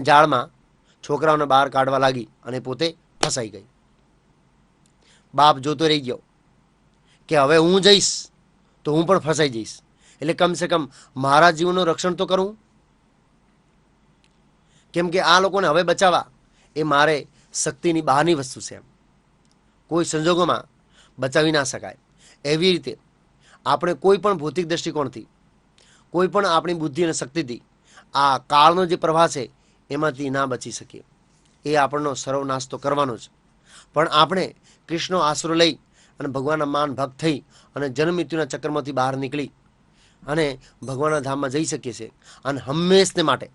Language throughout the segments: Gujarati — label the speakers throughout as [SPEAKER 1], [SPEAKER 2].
[SPEAKER 1] જાળમાં છોકરાઓને બહાર કાઢવા લાગી અને પોતે ફસાઈ ગઈ. બાપ જોતો રહી ગયો કે હવે હું જઈશ તો હું પણ ફસાઈ જઈશ, એટલે કમસે કમ મારા જીવનનું રક્ષણ તો કરવું, કેમ કે આ લોકોને હવે બચાવવા એ મારે શક્તિની બહારની વસ્તુ છે. કોઈ સંજોગોમાં બચાવી ના શકાય. એવી રીતે આપણે કોઈ પણ ભૌતિક દૃષ્ટિકોણથી, કોઈ પણ આપણી બુદ્ધિ અને શક્તિથી આ કાળનો જે પ્રવાહ છે એમાંથી ના બચી શકીએ. એ આપણનો સર્વનાશ તો કરવાનો જ. પણ આપણે કૃષ્ણનો આશરો લઈ અને ભગવાનના માન ભક્ત થઈ અને જન્મ મૃત્યુના ચક્રમાંથી બહાર નીકળી અને ભગવાનના ધામમાં જઈ શકીએ છીએ અને હંમેશને માટે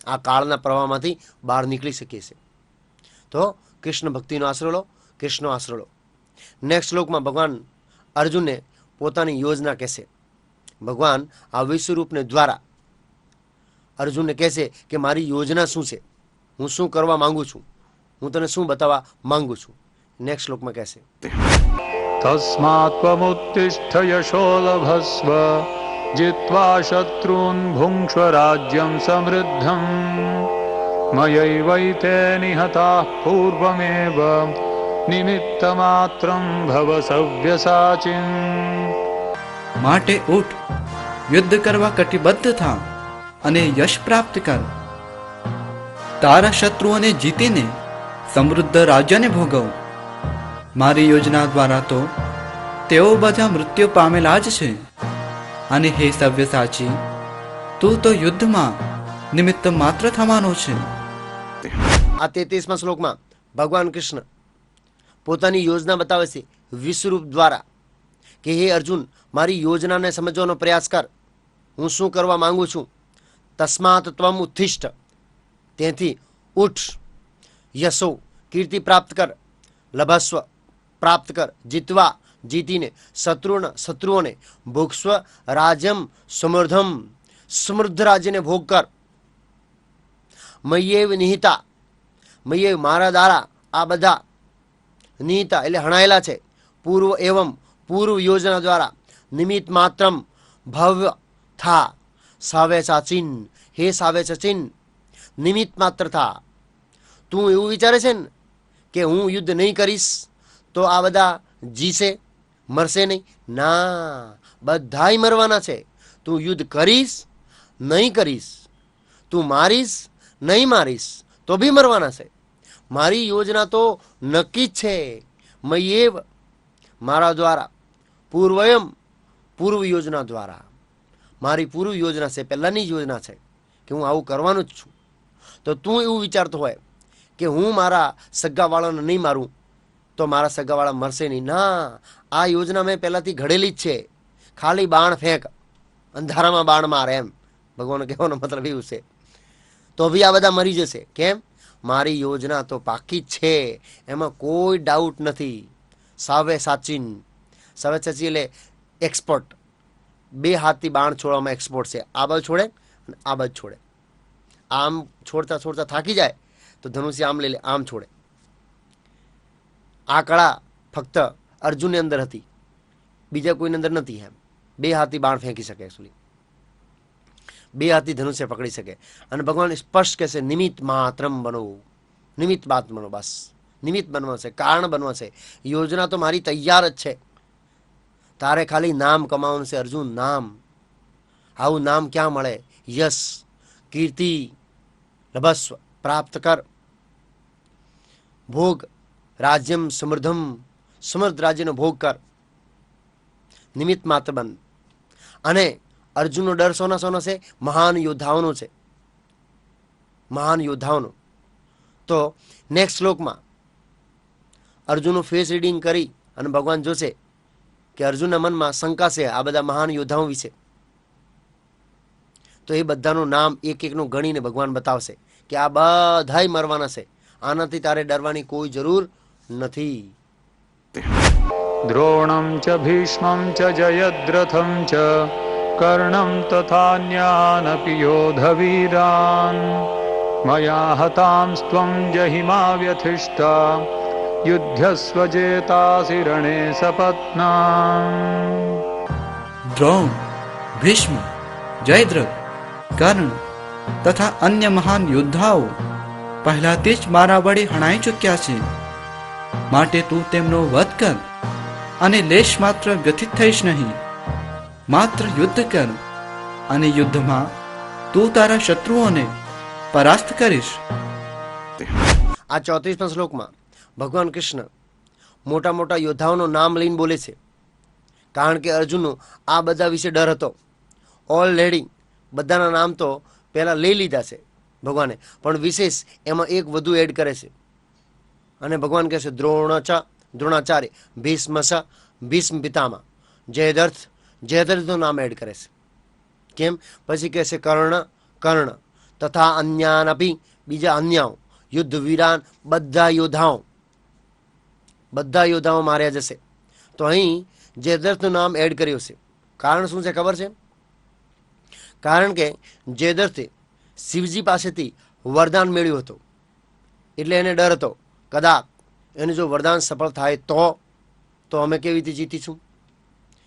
[SPEAKER 1] આ કાળના પ્રવાહમાંથી બહાર નીકળી શકીએ છીએ. તો કૃષ્ણ ભક્તિનો આશરો લો, કૃષ્ણનો આશરો લો. નેક્સ્ટ શ્લોકમાં ભગવાન અર્જુનને પોતાની યોજના કહેશે. ભગવાન આ વિશ્વરૂપને દ્વારા અર્જુનને કહેશે કે મારી યોજના શું છે, હું શું કરવા માંગુ છું, હું તને શું બતાવવા માંગુ છું. નેક્સ્ટ શ્લોકમાં કહેશે,
[SPEAKER 2] તસ્માત્ ત્વમુત્તિષ્ઠ યશો લભસ્વ જીત્વા શત્રુન ભુંક્ષ્વ રાજ્યમ સમૃદ્ધમ મયૈવૈતે નિહતાઃ પૂર્વમેવ નિમિત્તમાત્રં ભવ સવ્યસાચિન.
[SPEAKER 3] માટે ઉઠ, યુદ્ધ કરવા કટિબદ્ધ થા અને યશ પ્રાપ્ત કર. તારા શત્રુઓને જીતીને સમૃદ્ધ રાજ્યને ભોગવ. મારી યોજના દ્વારા તો તેઓ બધા મૃત્યુ પામેલા જ છે. અને હે સવ્યસાચી, તું તો યુદ્ધમાં નિમિત્ત માત્ર થવાનો છે.
[SPEAKER 1] આ 33મા શ્લોકમાં ભગવાન કૃષ્ણ પોતાની યોજના બતાવે છે વિશ્વરૂપ દ્વારા કે હે અર્જુન, મારી યોજનાને સમજવાનો પ્રયાસ કર. હું શું કરવા માંગુ છું. તસ્માત ત્વમ ઉત્તિષ્ઠ, તેથી ઉઠ. યશો, કીર્તિ પ્રાપ્ત કર. લભસ્વ, પ્રાપ્ત કર. જીતવા, જીતીને. શત્રુઓને. ભોગસ્વ રાજ્યમ સમૃદ્ધમ, સમૃદ્ધ રાજ્યને ભોગ કર. મય્યેવ નિહિતા, મય્યેવ મારા દ્વારા આ બધા નિહિતા એટલે હણાયેલા છે. પૂર્વ એવમ, પૂર્વ યોજના દ્વારા. નિમિત્ત માત્રમ ભવ્ય થા સાવે સાચીન, હે સાવે સચિન નિમિત્ત માત્ર થા. તું એવું વિચારે છે ને કે હું યુદ્ધ નહીં કરીશ તો આ બધા જીશે, મરશે નહીં? ના, બધાય મરવાના છે. તું યુદ્ધ કરીશ, નહીં કરીશ, તું મારીશ, નહીં મારીશ તો બી મરવાના છે. મારી યોજના તો નક્કી જ છે. મય્યેવ, મારા દ્વારા. પૂર્વયમ, પૂર્વ યોજના દ્વારા. મારી પૂર્વ યોજના છે, પહેલાંની જ યોજના છે કે હું આવું કરવાનું જ છું. તો તું એવું વિચારતો હોય કે હું મારા સગાવાળાને નહીં મારું તો મારા સગાવાળા મરશે નહીં. ના, આ યોજના મેં પહેલાંથી ઘડેલી જ છે. ખાલી બાણ ફેંક, અંધારામાં બાણ મારે, એમ ભગવાનનો કહેવાનો મતલબ એવું છે. તો બી આ બધા મરી જશે. કેમ? મારી યોજના તો પાકી જ છે, એમાં કોઈ ડાઉટ નથી. સાવે સાચીન, સાવે સાચી એટલે એક્સપર્ટ. 2 હાથથી બાણ છોડવામાં એક્સપર્ટ છે. આ બાજુ છોડે અને આ બાજુ છોડે. આમ છોડતા છોડતા થાકી જાય તો ધનુષ્ય આમ લઈ લે, આમ છોડે. આ કળા ફક્ત અર્જુનની અંદર હતી, બીજા કોઈની અંદર નથી. એમ 2 હાથથી બાણ ફેંકી શકે, એકચ્યુઅલી 2 હાથથી ધનુષ્ય પકડી શકે. અને ભગવાન સ્પષ્ટ કહેશે નિમિત્ત માત્રમ બનો, નિમિત્ત માત્ર બનો. બસ નિમિત્ત બનવા છે, કારણ બનવા છે. યોજના તો મારી તૈયાર જ છે. તારે ખાલી નામ કમાવાનું છે અર્જુન, નામ. આવું નામ ક્યાં મળે? યશ, કીર્તિ, લભસ્વ, પ્રાપ્ત કર. ભોગ, રાજ્યમ સમૃદ્ધમ, સમૃદ્ધ રાજ્યનો ભોગ કર. નિમિત્ત માત્ર બન. અને અર્જુનનો ડર સોનો છે? મહાન યોદ્ધાઓનો છે, મહાન યોદ્ધાઓનો. તો નેક્સ્ટ શ્લોકમાં અર્જુનનું ફેસ રીડિંગ કરી અને ભગવાન જોશે કે અર્જુનના મનમાં શંકા છે આ બધા મહાન યોદ્ધાઓ વિશે. તો એ બધાનું નામ એક એકનું ગણીને ભગવાન બતાવશે કે આ બધાય મરવાના છે. આનાથી તારે ડરવાની કોઈ જરૂર નથી.
[SPEAKER 2] દ્રોણમ ચ ભીષ્મમ ચ જયદ્રથમ ચ કર્ણમ તથાન્યાનપી યોધવીરાન મયા હતાંસ્ત્વં જહિમા વ્યથિષ્ટા યુદ્ધસ્વ જેતાસિ રણે સપત્નાન.
[SPEAKER 3] દ્રોણ, ભીષ્મ, જયદ્રથ, કર્ણ તથા અન્ય મહાન યોદ્ધાઓ પહેલાથી જ મારા વડે હણાઈ ચૂક્યા છે. માટે તું તેમનો વધ કર અને લેશ માત્ર વ્યથિત થઈશ નહીં. માત્ર યુદ્ધ કર અને યુદ્ધમાં તું તારા શત્રુઓને પરાસ્ત કરીશ.
[SPEAKER 1] આ 34મા શ્લોકમાં ભગવાન કૃષ્ણ મોટા મોટા યોદ્ધાઓનું નામ લઈને બોલે છે, કારણ કે અર્જુનનો આ બધા વિશે ડર હતો. ઓલરેડી બધાના નામ તો પહેલાં લઈ લીધા છે ભગવાને, પણ વિશેષ એમાં એક વધુ એડ કરે છે. અને ભગવાન કહે છે દ્રોણાચાર્ય, ભીષ્મ ભીષ્મ પિતામહ, જયદ્રથનું નામ એડ કરે છે. કેમ? પછી કહે છે કર્ણ તથા અન્યાનપી, બીજા અન્યાઓ, યુદ્ધ વીરાન, બધા યોદ્ધાઓ માર્યા જશે. તો અહીં જયદ્રથનું નામ એડ કર્યું છે. કારણ શું છે ખબર છે? કારણ કે જયદ્રથે શિવજી પાસેથી વરદાન મેળવ્યું હતું, એટલે એને ડર હતો કદાચ એને જો વરદાન સફળ થાય તો અમે કેવી રીતે જીતીશું.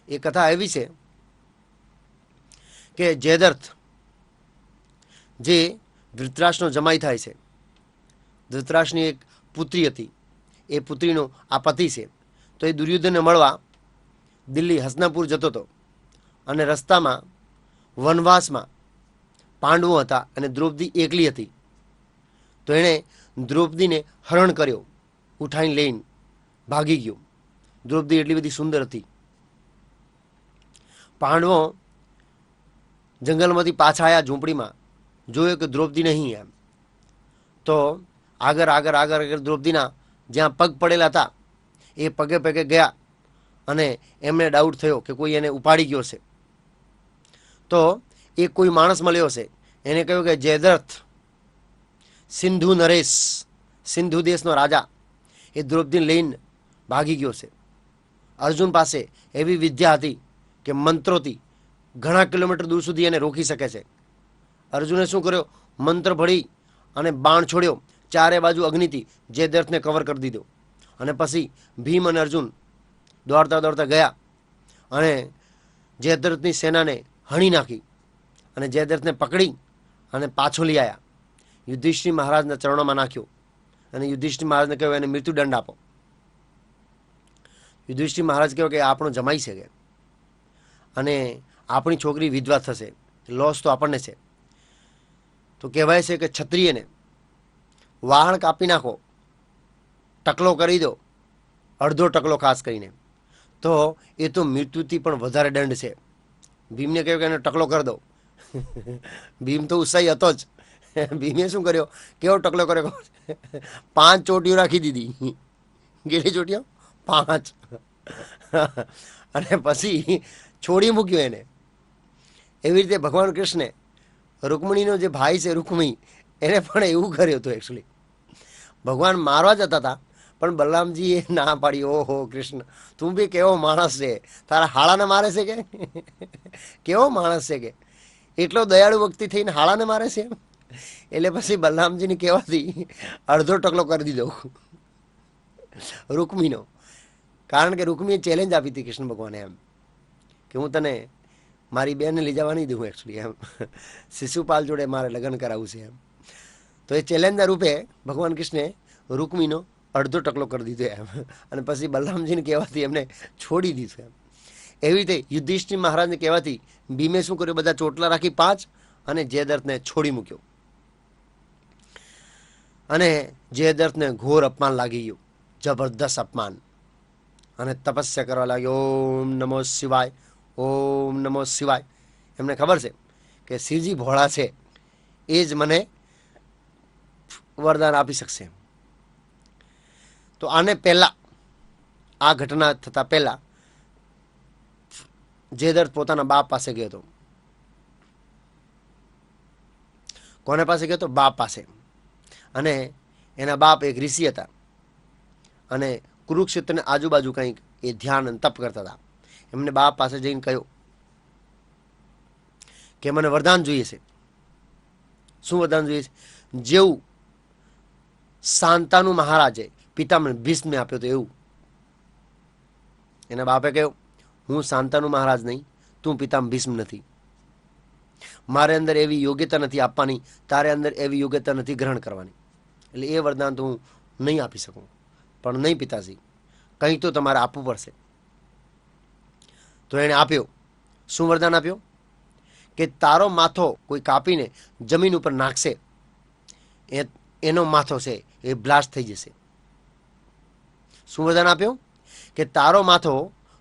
[SPEAKER 1] એ કથા એવી છે કે જયદ્રથ જે ધૃતરાષ્ટ્રનો જમાઈ થાય છે, ધૃતરાષ્ટ્રની એક પુત્રી હતી, એ પુત્રીનો આ પતિ છે. તો એ દુર્યોધનને મળવા દિલ્હી હસનાપુર જતો હતો, અને રસ્તામાં વનવાસમાં પાંડવો હતા અને દ્રૌપદી એકલી હતી. તો એણે દ્રૌપદીને હરણ કર્યો, ઉઠાઈને લઈને ભાગી ગયો. દ્રૌપદી એટલી બધી સુંદર હતી. પાંડવો જંગલમાંથી પાછા આવ્યા, ઝૂંપડીમાં જોયું કે દ્રૌપદી નહીં એમ. તો આગળ દ્રૌપદીના જ્યાં પગ પડેલા હતા એ પગે પગે ગયા, અને એમને ડાઉટ થયો કે કોઈ એને ઉપાડી ગયો છે. તો એક કોઈ માણસ મળ્યો છે, એને કહ્યું કે જયદ્રથ સિંધુ નરેશ, સિંધુ દેશનો રાજા, એ દ્રૌપદીને લઈને ભાગી ગયો છે. અર્જુન પાસે એવી વિદ્યા હતી કે મંત્રોથી ઘણા કિલોમીટર દૂર સુધી એને રોકી શકે છે. અર્જુને શું કર્યો? મંત્ર ભળી અને બાણ છોડ્યો, ચારે બાજુ અગ્નિથી જયદ્રથને કવર કરી દીધો. અને પછી ભીમ અને અર્જુન દોડતા ગયા અને જયદ્રથની સેનાને હણી નાખી, અને જયદ્રથને પકડી અને પાછો લઈ આવ્યા. યુધિષ્ઠિર મહારાજના ચરણોમાં નાખ્યો, અને યુધિષ્ઠિર મહારાજને કહ્યું એને મૃત્યુદંડ આપો. યુધિષ્ઠિર મહારાજ કહ્યું કે આપણો જમાઈ છે કે, અને આપણી છોકરી વિધવા થશે, લોસ તો આપણને છે. તો કહેવાય છે કે ક્ષત્રિયને વાહણ કાપી નાખો, ટકલો કરી દો, અડધો ટકલો ખાસ કરીને, તો એ તો મૃત્યુથી પણ વધારે દંડ છે. ભીમને કહ્યું કે એને ટકલો કરી દો. ભીમ તો ઉત્સાહી હતો જ. ભીમે શું કર્યો? કેવો ટકલો કર્યો? 5 ચોટીઓ રાખી દીધી. કેટલી ચોટીઓ? 5. અને પછી છોડી મૂક્યો એને. એવી રીતે ભગવાન કૃષ્ણે રૂકમણીનો જે ભાઈ છે રૂકમણી, એને પણ એવું કર્યું હતું. એકચ્યુઅલી ભગવાન મારવા જતા હતા, પણ બલરામજીએ ના પાડી. ઓહો કૃષ્ણ, તું બી કેવો માણસ છે, તારા હાળાને મારે છે કે? કેવો માણસ છે કે એટલો દયાળુ ભક્તિ થઈને હાળાને મારે છે. એટલે પછી બલરામજીને કહેવાથી અડધો ટકલો કરી દીધો રૂકમીનો. કારણ કે રૂકમીએ ચેલેન્જ આપી હતી કૃષ્ણ ભગવાને એમ કે હું તને મારી બેનને લઈ જવા નહીં દઉં એકચ્યુઅલી એમ, શિશુપાલ જોડે મારે લગ્ન કરાવવું છે એમ. તો એ ચેલેન્જના રૂપે ભગવાન કૃષ્ણે રૂકમીનો અડધો ટકલો કરી દીધો એમ, અને પછી બલરામજીને કહેવાથી એમને છોડી દીધું એમ. એવી રીતે યુધિષ્ઠિર મહારાજને કહેવાથી ભીમે શું કર્યું? બધા ચોટલા રાખી 5 અને જયદ્રથને છોડી મૂક્યો. અને જયદ્રથને ઘોર અપમાન લાગી ગયું, જબરદસ્ત અપમાન. અને તપસ્યા કરવા લાગ્યો, ઓમ નમો શિવાય, ઓમ નમો શિવાય. એમને ખબર છે કે શિવજી ભોળા છે, એ જ મને વરદાન આપી શકશે. તો આને પહેલા, આ ઘટના થતા પહેલા જયદ્રથ પોતાના બાપ પાસે ગયો હતો. કોને પાસે ગયો હતો? બાપ પાસે. અને એના બાપ એક ઋષિ હતા, અને કુરુક્ષેત્રની આજુબાજુ કંઈક એ ધ્યાન અને તપ કરતા હતા. એમને બાપ પાસે જઈને કહ્યું કે મને વરદાન જોઈએ છે. શું વરદાન જોઈએ છે? જેવું શાંતાનુ મહારાજે પિતામહ ભીષ્મને આપ્યો હતો એવું. એના બાપે કહ્યું, હું શાંતાનુ મહારાજ નહીં, તું પિતામહ ભીષ્મ નથી. મારે અંદર એવી યોગ્યતા નથી આપવાની, તારે અંદર એવી યોગ્યતા નથી ગ્રહણ કરવાની, એટલે એ વરદાન તો હું નહીં આપી શકું. પણ નહીં પિતાજી, કંઈક તો તમારે આપવું પડશે. તો એણે આપ્યો. શું વરદાન આપ્યો? કે તારો માથો કોઈ કાપીને જમીન ઉપર નાખશે, એનો માથો છે એ બ્લાસ્ટ થઈ જશે. શું વરદાન આપ્યો? કે તારો માથો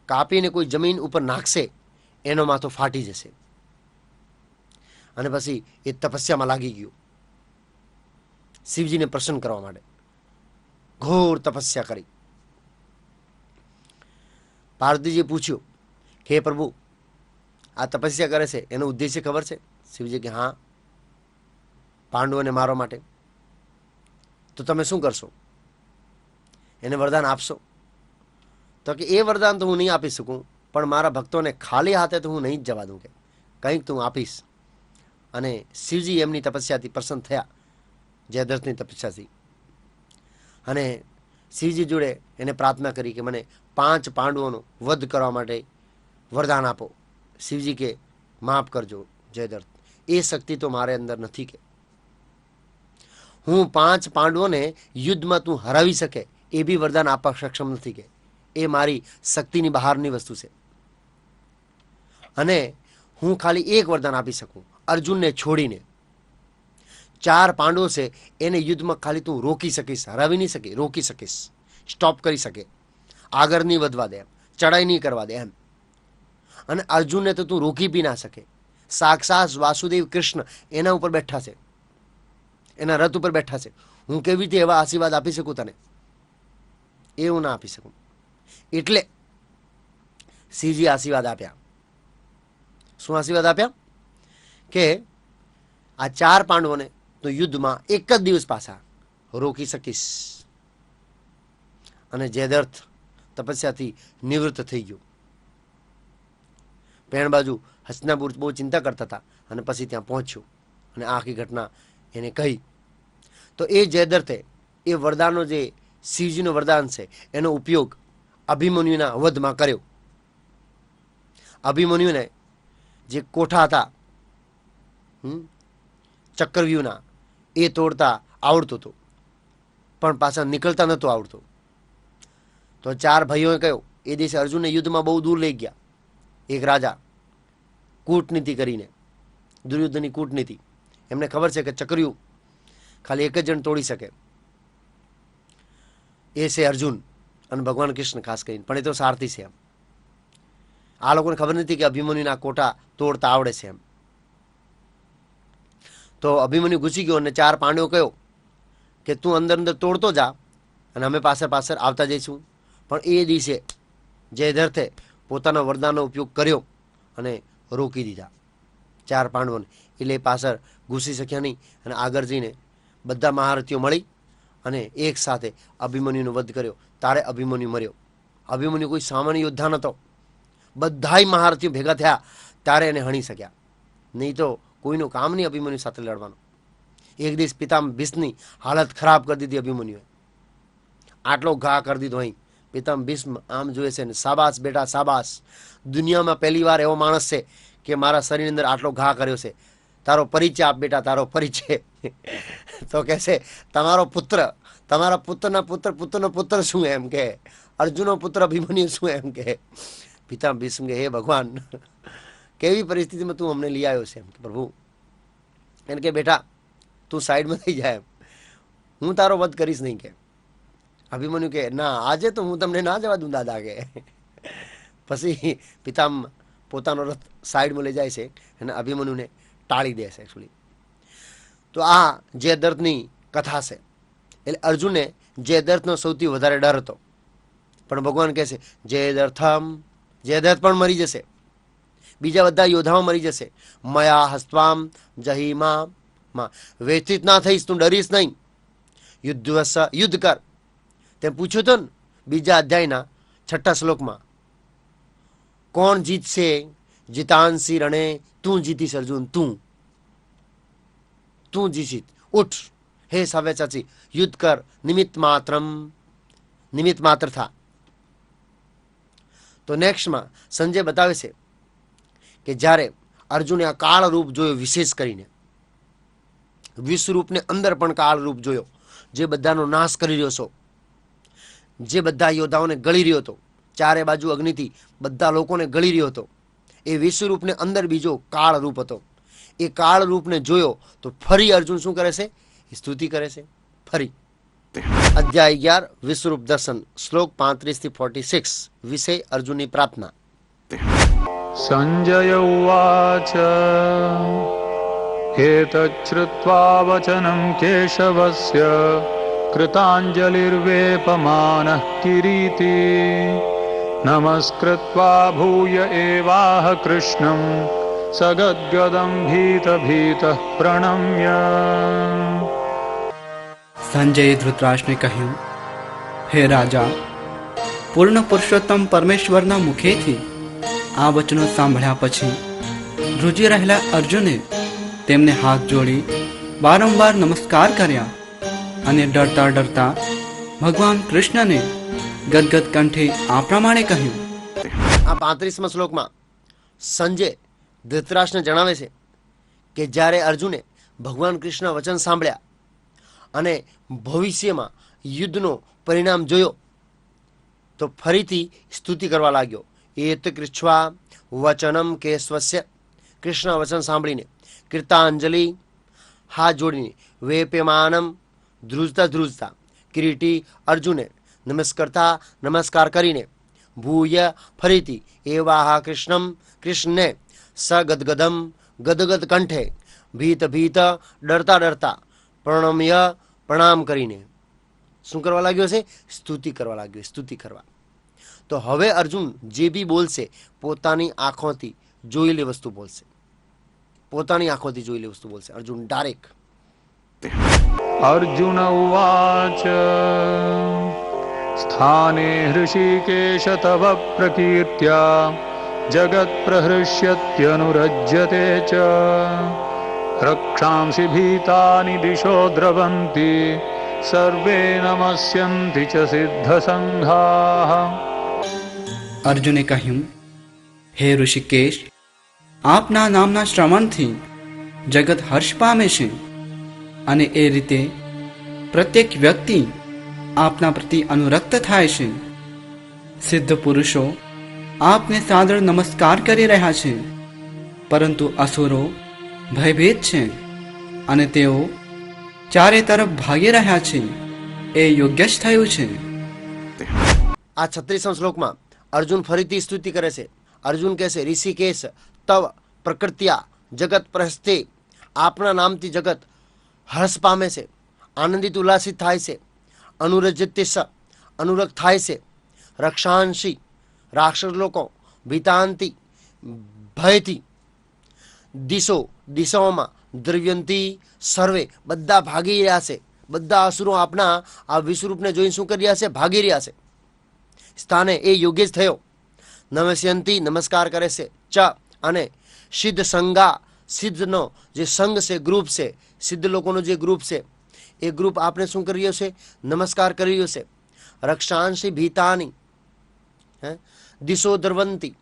[SPEAKER 1] કાપીને કોઈ જમીન ઉપર નાખશે, એનો માથો ફાટી જશે. અને પછી એ તપસ્યામાં લાગી ગયો શિવજીને પ્રસન્ન કરવા માટે. ઘોર તપસ્યા કરી. પાર્વતીજીએ પૂછ્યું કે હે પ્રભુ, આ તપસ્યા કરે છે એનો ઉદ્દેશ્ય ખબર છે? શિવજી કે હા, પાંડવોને મારવા માટે. તો તમે શું કરશો? એને વરદાન આપશો? તો કે એ વરદાન તો હું નહીં આપી શકું, પણ મારા ભક્તોને ખાલી હાથે તો હું નહીં જ જવા દઉં, કે કંઈક તો હું આપીશ. અને શિવજી એમની તપસ્યાથી પ્રસન્ન થયા, જયદ્રથની તપસ્યાથી. અને શિવજી જોડે એને પ્રાર્થના કરી કે મને 5 પાંડવોનો વધ કરવા માટે વરદાન આપો. શિવજી કે માફ કરજો જયદ્રથ, એ શક્તિ તો મારે અંદર નથી, કે હું 5 પાંડવોને યુદ્ધમાં તું હરાવી શકે એ બી વરદાન આપવા સક્ષમ નથી, કે એ મારી શક્તિની બહારની વસ્તુ છે. અને હું ખાલી એક વરદાન આપી શકું, અર્જુનને છોડીને 4 પાંડવો છે એને યુદ્ધમાં ખાલી તું રોકી શકીશ, હરાવી નહીં શકે, રોકી શકીશ, સ્ટોપ કરી શકે, આગળ નહીં વધવા દે, એમ ચડાઈ નહીં કરવા દે એમ. અને અર્જુનને તો તું રોકી બી ના શકે. સાક્ષાત વાસુદેવ કૃષ્ણ એના ઉપર બેઠા છે, એના રથ ઉપર બેઠા છે. હું કેવી રીતે એવા આશીર્વાદ આપી શકું તને? એ હું ના આપી શકું. એટલે શિવજી આશીર્વાદ આપ્યા. શું આશીર્વાદ આપ્યા? કે આ 4 પાંડવોને તો યુદ્ધમાં એક જ દિવસ પાછા રોકી શકીશ. અને જયદ્રથ તપસ્યાથી નિવૃત્ત થઈ ગયો. પેણ બાજુ હસ્તિનાપુર બહુ ચિંતા કરતા હતા, અને પછી ત્યાં પહોંચ્યો અને આખી ઘટના એને કહી. તો એ જયદ્રથે એ વરદાનનો જે શિવજીનું વરદાન છે એનો ઉપયોગ અભિમન્યુના વધમાં કર્યો. અભિમન્યુને જે કોઠા હતા ચક્રવ્યૂહના, એ તોડતા આવડતું હતું, પણ પાછા નીકળતા નહોતું આવડતું. તો 4 ભાઈઓએ કહ્યું, એ દિવસે અર્જુનને યુદ્ધમાં બહુ દૂર લઈ ગયા. એક રાજા કૂટનીતિ કરીને, દુર્યોધનની કૂટનીતિ, એમને ખબર છે કે ચક્રવ્યૂહ ખાલી એક જ જણ તોડી શકે, એ છે અર્જુન અને ભગવાન કૃષ્ણ ખાસ કરીને, પણ એ તો સારથી છે એમ. આ લોકોને ખબર નથી કે અભિમન્યુના કોટા તોડતા આવડે છે એમ. તો અભિમન્યુ ઘૂસી ગયો અને 4 પાંડવો કહ્યો કે તું અંદર અંદર તોડતો જા અને અમે પાછળ પાછળ આવતા જઈશું. પણ એ દિવસે જયદ્રથે પોતાના વરદાનનો ઉપયોગ કર્યો અને રોકી દીધા 4 પાંડવોને. એટલે એ પાછળ ઘૂસી શક્યા નહીં અને આગળ જઈને બધા મહારથીઓ મળી અને એક સાથે અભિમન્યુનો વધ કર્યો. તારે અભિમન્યુ મર્યો. અભિમન્યુ કોઈ સામાન્ય યોદ્ધા નહોતો. બધાય મહારથીઓ ભેગા થયા ત્યારે એને હણી શક્યા, નહીં તો કોઈનું કામ નહીં અભિમન્યુ સાથે લડવાનું. એક દિવસ પિતામહ ભીષ્મની હાલત ખરાબ કરી દીધી અભિમન્યુએ. આટલો ઘા કરી દીધો અહીં. પિતામહ ભીષ્મ આમ જોયે છે ને, શાબાશ બેટા શાબાશ, દુનિયામાં પહેલી વાર એવો માણસ છે કે મારા શરીરની અંદર આટલો ઘા કર્યો છે. તારો પરિચય આપ બેટા, તારો પરિચય. તો કહેશે તમારો પુત્ર, તમારા પુત્રના પુત્ર, પુત્રનો પુત્ર શું એમ કે, અર્જુનનો પુત્ર અભિમન્યુ શું એમ કે. પિતામહ ભીષ્મ કે હે ભગવાન, કેવી પરિસ્થિતિમાં તું અમને લઈ આવ્યો છે એમ કે પ્રભુ. એને કે બેટા તું સાઈડમાં થઈ જાય એમ, હું તારો વધ કરીશ નહીં કે. અભિમન્યુ કે ના, આજે તો હું તમને ના જવા દઉં દાદા કે. પછી પિતામહ પોતાનો રથ સાઈડમાં લઈ જાય છે અને અભિમન્યુને ટાળી દે છે એકચ્યુઅલી. તો આ જયદ્રથની કથા છે. એટલે અર્જુનને જયદ્રથનો સૌથી વધારે ડર હતો, પણ ભગવાન કહે છે જયદ્રથમ, જયદ્રથ પણ મરી જશે, બીજા બધા યોદ્ધાઓ મરી જશે. મયા હસ્ત્વામ જહીમાં, વ્યથિત ના થઈશ, તું ડરીશ નહીં. યુદ્ધ કર. તે પૂછ્યું હતું ને બીજા અધ્યાયના 6 શ્લોકમાં, કોણ જીતશે? જીતાંસી રણે, તું જીતીશ અર્જુન, તું જીતીશ. ઉઠ હે સવ્યસાચી, યુદ્ધ કર. નિમિત્ત માત્ર થા. તો નેક્સ્ટમાં સંજય બતાવે છે કે જ્યારે અર્જુને આ કાળ રૂપ જોયો, વિશેષ કરીને વિશ્વરૂપને અંદર પણ કાળ રૂપ જોયો, જે બધાનો નાશ કરી રહ્યો છો, જે બધા યોદ્ધાઓને ગળી રહ્યો હતો, ચારે બાજુ અગ્નિથી બધા લોકોને ગળી રહ્યો હતો. એ વિશ્વરૂપને અંદર બીજો કાળ રૂપ હતો. એ કાળ રૂપને જોયો તો ફરી અર્જુન શું કરે છે? સ્તુતિ કરે છે. ફરી અધ્યાય 11 વિશ્વરૂપ દર્શન, શ્લોક 35-46, વિષય અર્જુનની પ્રાર્થના.
[SPEAKER 2] સંજય ઉવાચ એતચ્છ્રુત્વા વચનં કેશવસ્ય કૃતાંજલિર્વેપમાનઃ કિરીટી નમસ્કૃત્વા ભૂય એવાહ કૃષ્ણં સગદ્ગદં ભીતઃ પ્રણમ્ય.
[SPEAKER 3] સંજયે ધૃતરાષ્ટ્રને કહ્યું, હે રાજા, પૂર્ણ પુરુષોત્તમ પરમેશ્વરના મુખેથી આ વચનો સાંભળ્યા પછી ધ્રુજી રહેલા અર્જુને તેમને હાથ જોડી વારંવાર નમસ્કાર કર્યા અને ડરતા ડરતા ભગવાન કૃષ્ણને ગદગદ કંઠે આ પ્રમાણે કહ્યું.
[SPEAKER 1] આ 35મા શ્લોકમાં સંજય ધૃતરાષ્ટ્રને જણાવે છે કે જ્યારે અર્જુને ભગવાન કૃષ્ણ વચન સાંભળ્યા અને ભવિષ્યમાં યુદ્ધનો પરિણામ જોયો તો ફરીથી સ્તુતિ કરવા લાગ્યો. એત કૃચ્છ્વા વચનમ કેશવસ્ય, કૃષ્ણ વચન સાંભળીને કૃતાંજલિ હાથ જોડીને વેપ્યમાનમ ધ્રુજતા ધ્રુજતા કિરીટી અર્જુને નમસ્કાર કરીને ભૂય ફરીથી એવાહ કૃષ્ણમ કૃષ્ણને સગદગદમ ગદગદ કંઠે ભીત ડરતા ડરતા પ્રણમ્ય પ્રણામ કરીને શું કરવા લાગ્યો છે? સ્તુતિ કરવા લાગ્યો. સ્તુતિ કરવા. તો હવે અર્જુન જે બી બોલશે પોતાની આંખોથી જોયેલી વસ્તુ બોલશે. પોતાની આંખોથી જોયેલી વસ્તુ બોલશે અર્જુન ડાયરેક્ટ.
[SPEAKER 2] અર્જુન ઉવાચ સ્થાને હૃષિકેશ તવ પ્રકીર્ત્યા જગત પ્રહૃષ્યત્યનુરજ્યતે ચ રક્ષાંસી ભીતાની દિશો દ્રવંતી સર્વે નમસ્યંતિ ચ સિદ્ધ સંઘાઃ.
[SPEAKER 3] અર્જુને કહ્યું, હે ઋષિકેશ, આપના નામના શ્રવણથી જગત હર્ષ પામે છે અને એ રીતે પ્રત્યેક વ્યક્તિ આપના પ્રતિ અનુરક્ત થાય છે. સિદ્ધ પુરુષો આપને સાદર નમસ્કાર કરી રહ્યા છે, પરંતુ અસુરો ભયભીત છે અને તેઓ ચારે તરફ ભાગી રહ્યા છે. એ યોગ્ય જ થયું છે.
[SPEAKER 1] આ 36મા શ્લોકમાં અર્જુન ફરીથી સ્તુતિ કરે છે. અર્જુન કહે છે, ઋષિકેશ તવ પ્રકૃત્યા જગત પ્રહસ્તે, આપણા નામથી જગત હર્ષ પામે છે, આનંદિત ઉલ્લાસિત થાય છે. અનુરજ્યતે સ, અનુરક્ત થાય છે. રક્ષાંશી, રાક્ષસ લોકો, ભીતાંતિ, ભયથી, દિશાઓમાં, દ્રવ્યંતી, સર્વે, બધા ભાગી રહ્યા છે. બધા અસુરો આપણા આ વિશ્વરૂપને જોઈને શું કરી રહ્યા છે? ભાગી રહ્યા છે. સ્થાને એ યોગ્ય જ થયો. નમસ્યંતી, નમસ્કાર કરે છે. ચ અને સિદ્ધ સંગા, સિદ્ધનો જે સંઘ છે, ગ્રુપ છે, સિદ્ધ લોકોનો જે ગ્રુપ છે, એ ગ્રુપ આપણે શું કરી રહ્યો છે? નમસ્કાર કરી રહ્યો છે. રક્ષાંશી ભીતાની દિશો દ્રવંતી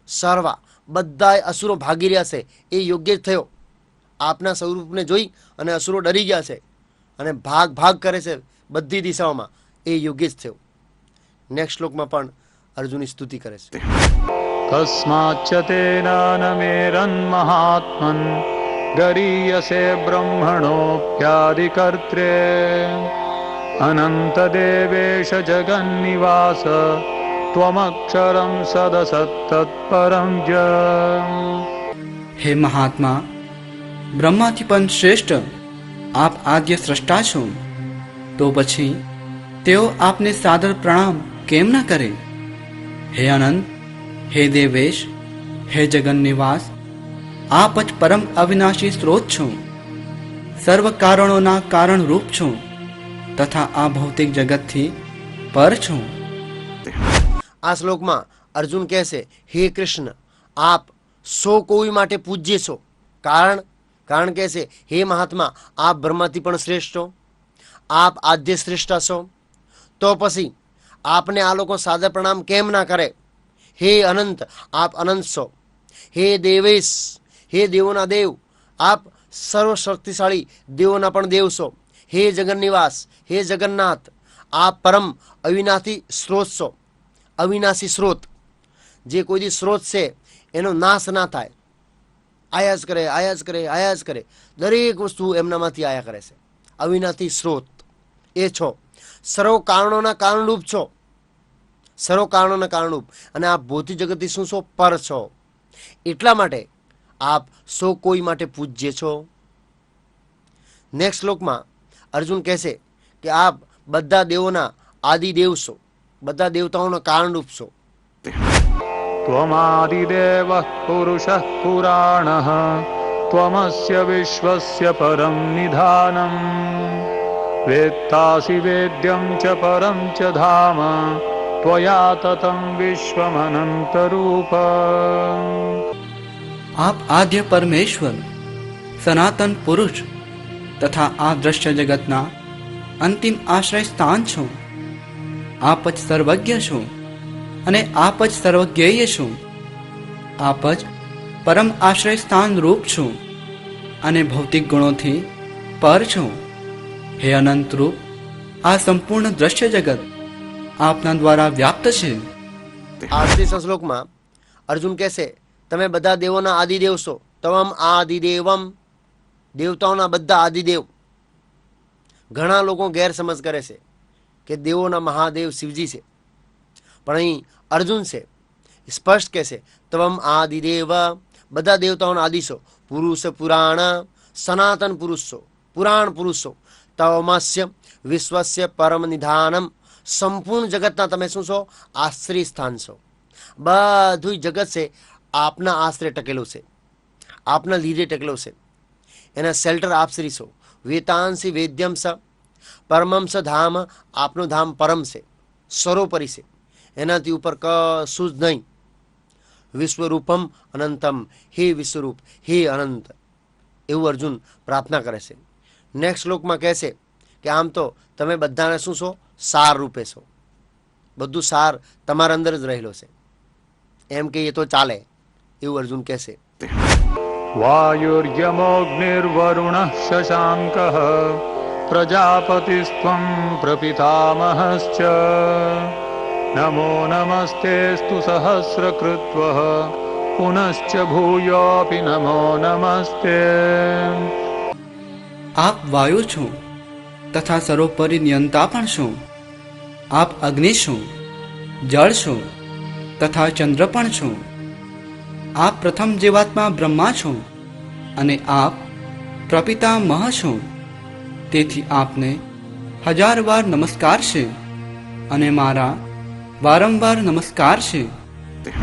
[SPEAKER 1] સર્વા, બધા અસુરો ભાગી રહ્યા છે. એ યોગ્ય જ થયો. આપના સ્વરૂપને જોઈ અને અસુરો ડરી ગયા છે અને ભાગ કરે છે બધી દિશાઓમાં. એ યોગ્ય જ થયો. નેક્સ્ટ શ્લોકમાં પણ અર્જુનની સ્તુતિ કરે છે.
[SPEAKER 2] તસ્માચ્ચ તેન નમેરન્ મહાત્મન ગરીયસે બ્રહ્મણોऽપ્યાદિકર્ત્રે અનંત દેવેશ જગન્નિવાસ ત્વમક્ષરં સદસત્તત્પરં જ.
[SPEAKER 3] હે મહાત્મા, બ્રહ્માથી પણ શ્રેષ્ઠ આપ આદ્ય સ્રષ્ટા છો, તો પછી તેઓ આપને સાદર પ્રણામ કેમ ન કરે? હે અનંત, હે દેવેશ, હે જગન નિવાસ, આપ જ પરમ અવિનાશી સ્ત્રોત છો, સર્વ કારણોના કારણ રૂપ છો તથા આ ભૌતિક જગતથી પર છો.
[SPEAKER 1] આ શ્લોકમાં અર્જુન કહે છે, હે કૃષ્ણ, આપ સૌ કોઈ માટે પૂજ્ય છો. કારણ કહે છે, હે મહાત્મા, આપ બ્રહ્માથી પણ શ્રેષ્ઠ છો, આપ આદ્ય શ્રેષ્ઠ છો, તો પછી આપને આ લોકો સાદર પ્રણામ કેમ ના કરે? હે અનંત, આપ અનંત છો. હે દેવેશ, હે દેવોના દેવ, આપ સર્વશક્તિશાળી દેવોના પણ દેવ છો. હે જગન્નિવાસ, હે જગન્નાથ, આપ પરમ અવિનાશી સ્ત્રોત છો. અવિનાશી સ્ત્રોત, જે કોઈ દી સ્ત્રોત છે એનો નાશ ના થાય. આયા જ કરે, આયા જ કરે, આયા જ કરે. દરેક વસ્તુ એમનામાંથી આયા કરે છે. અવિનાશી સ્ત્રોત એ છો. સર્વ કારણોના કારણરૂપ છો. સર્વ કારણોના કારણરૂપ. અને આપ ભૌતિક જગતથી શું છો? પર છો. એટલા માટે આપ સૌ કોઈ માટે પૂજ્ય છો. નેક્સ્ટ શ્લોકમાં અર્જુન કહેશે કે આપ બધા દેવોના આદિદેવ છો. બધા દેવતાઓના કારણરૂપ છો.
[SPEAKER 2] त्वमादिदेवः पुरुषः पुराणः त्वमस्य विश्वस्य परं निधानम् वेत्तासि वेद्यं च परं च धाम त्वया ततं विश्वमनन्तरूप.
[SPEAKER 3] आप आद्य परमेश्वर सनातन पुरुष तथा आ दृश्य जगतना अंतिम आश्रय स्थान છો. આપ જ સર્વજ્ઞ છો અને આપ જ સર્વજ્ઞેય છો. આપ જ પરમ આશ્રય સ્થાન રૂપ છો અને ભૌતિક ગુણોથી પર છો. હે અનંત રૂપ, આ સંપૂર્ણ દ્રશ્ય જગત આપના દ્વારા વ્યાપ્ત છે.
[SPEAKER 1] આ 38 શ્લોકમાં અર્જુન કહેશે તમે બધા દેવોના આદિદેવ છો. તવમ આદિદેવમ, દેવતાઓના બધા આદિદેવ. ઘણા લોકો ગેરસમજ કરે છે કે દેવોના મહાદેવ શિવજી છે, પણ અહીં અર્જુન છે સ્પષ્ટ કહેશે તવમ આદિદેવ, બધા દેવતાઓના આદિ છો. પુરુષ પુરાણ, સનાતન પુરુષ છો, પુરાણ પુરુષ છો. તવમસ્ય વિશ્વસ્ય પરમ નિધાનમ, સંપૂર્ણ જગતના તમે શું છો? આશ્રય સ્થાન છો. બધું જગત છે આપના આશ્રય ટકેલું છે, આપના લીધે ટકેલું છે. એના શેલ્ટર આપ શ્રી છો. વેતાંસી વેદ્યમ સ પરમમ સ ધામ, આપનું ધામ પરમ છે, સર્વોપરી છે, એનાથી ઉપર કશું જ નહીં. વિશ્વરૂપમ અનંતમ, હે વિશ્વરૂપ, હે અનંત, એવું અર્જુન પ્રાર્થના કરે છે. નેક્સ્ટ શ્લોકમાં કહેશે કે આમ તો તમે બધાને શું છો? સાર રૂપે છો. બધું સાર તમારા અંદર જ રહેલો છે, એમ કહીએ તો ચાલે, એવું અર્જુન કહેશે.
[SPEAKER 2] वायुर्यमोऽग्निर्वरुणः शशाङ्कः प्रजापतिस्त्वं प्रपितामहश्च नमो नमस्तेऽस्तु सहस्रकृत्वः पुनश्च भूयोऽपि नमो नमस्ते.
[SPEAKER 3] આપ વાયુ છો તથા સર્વોપરી નિયંતા પણ છો. આપ અગ્નિ છો, જળ છો તથા ચંદ્ર પણ છો. આપ પ્રથમ જીવાત્મા બ્રહ્મા છો અને આપ પ્રપિતામહ છો. તેથી આપને 1000 વાર નમસ્કાર છે અને મારા વારંવાર નમસ્કાર છે.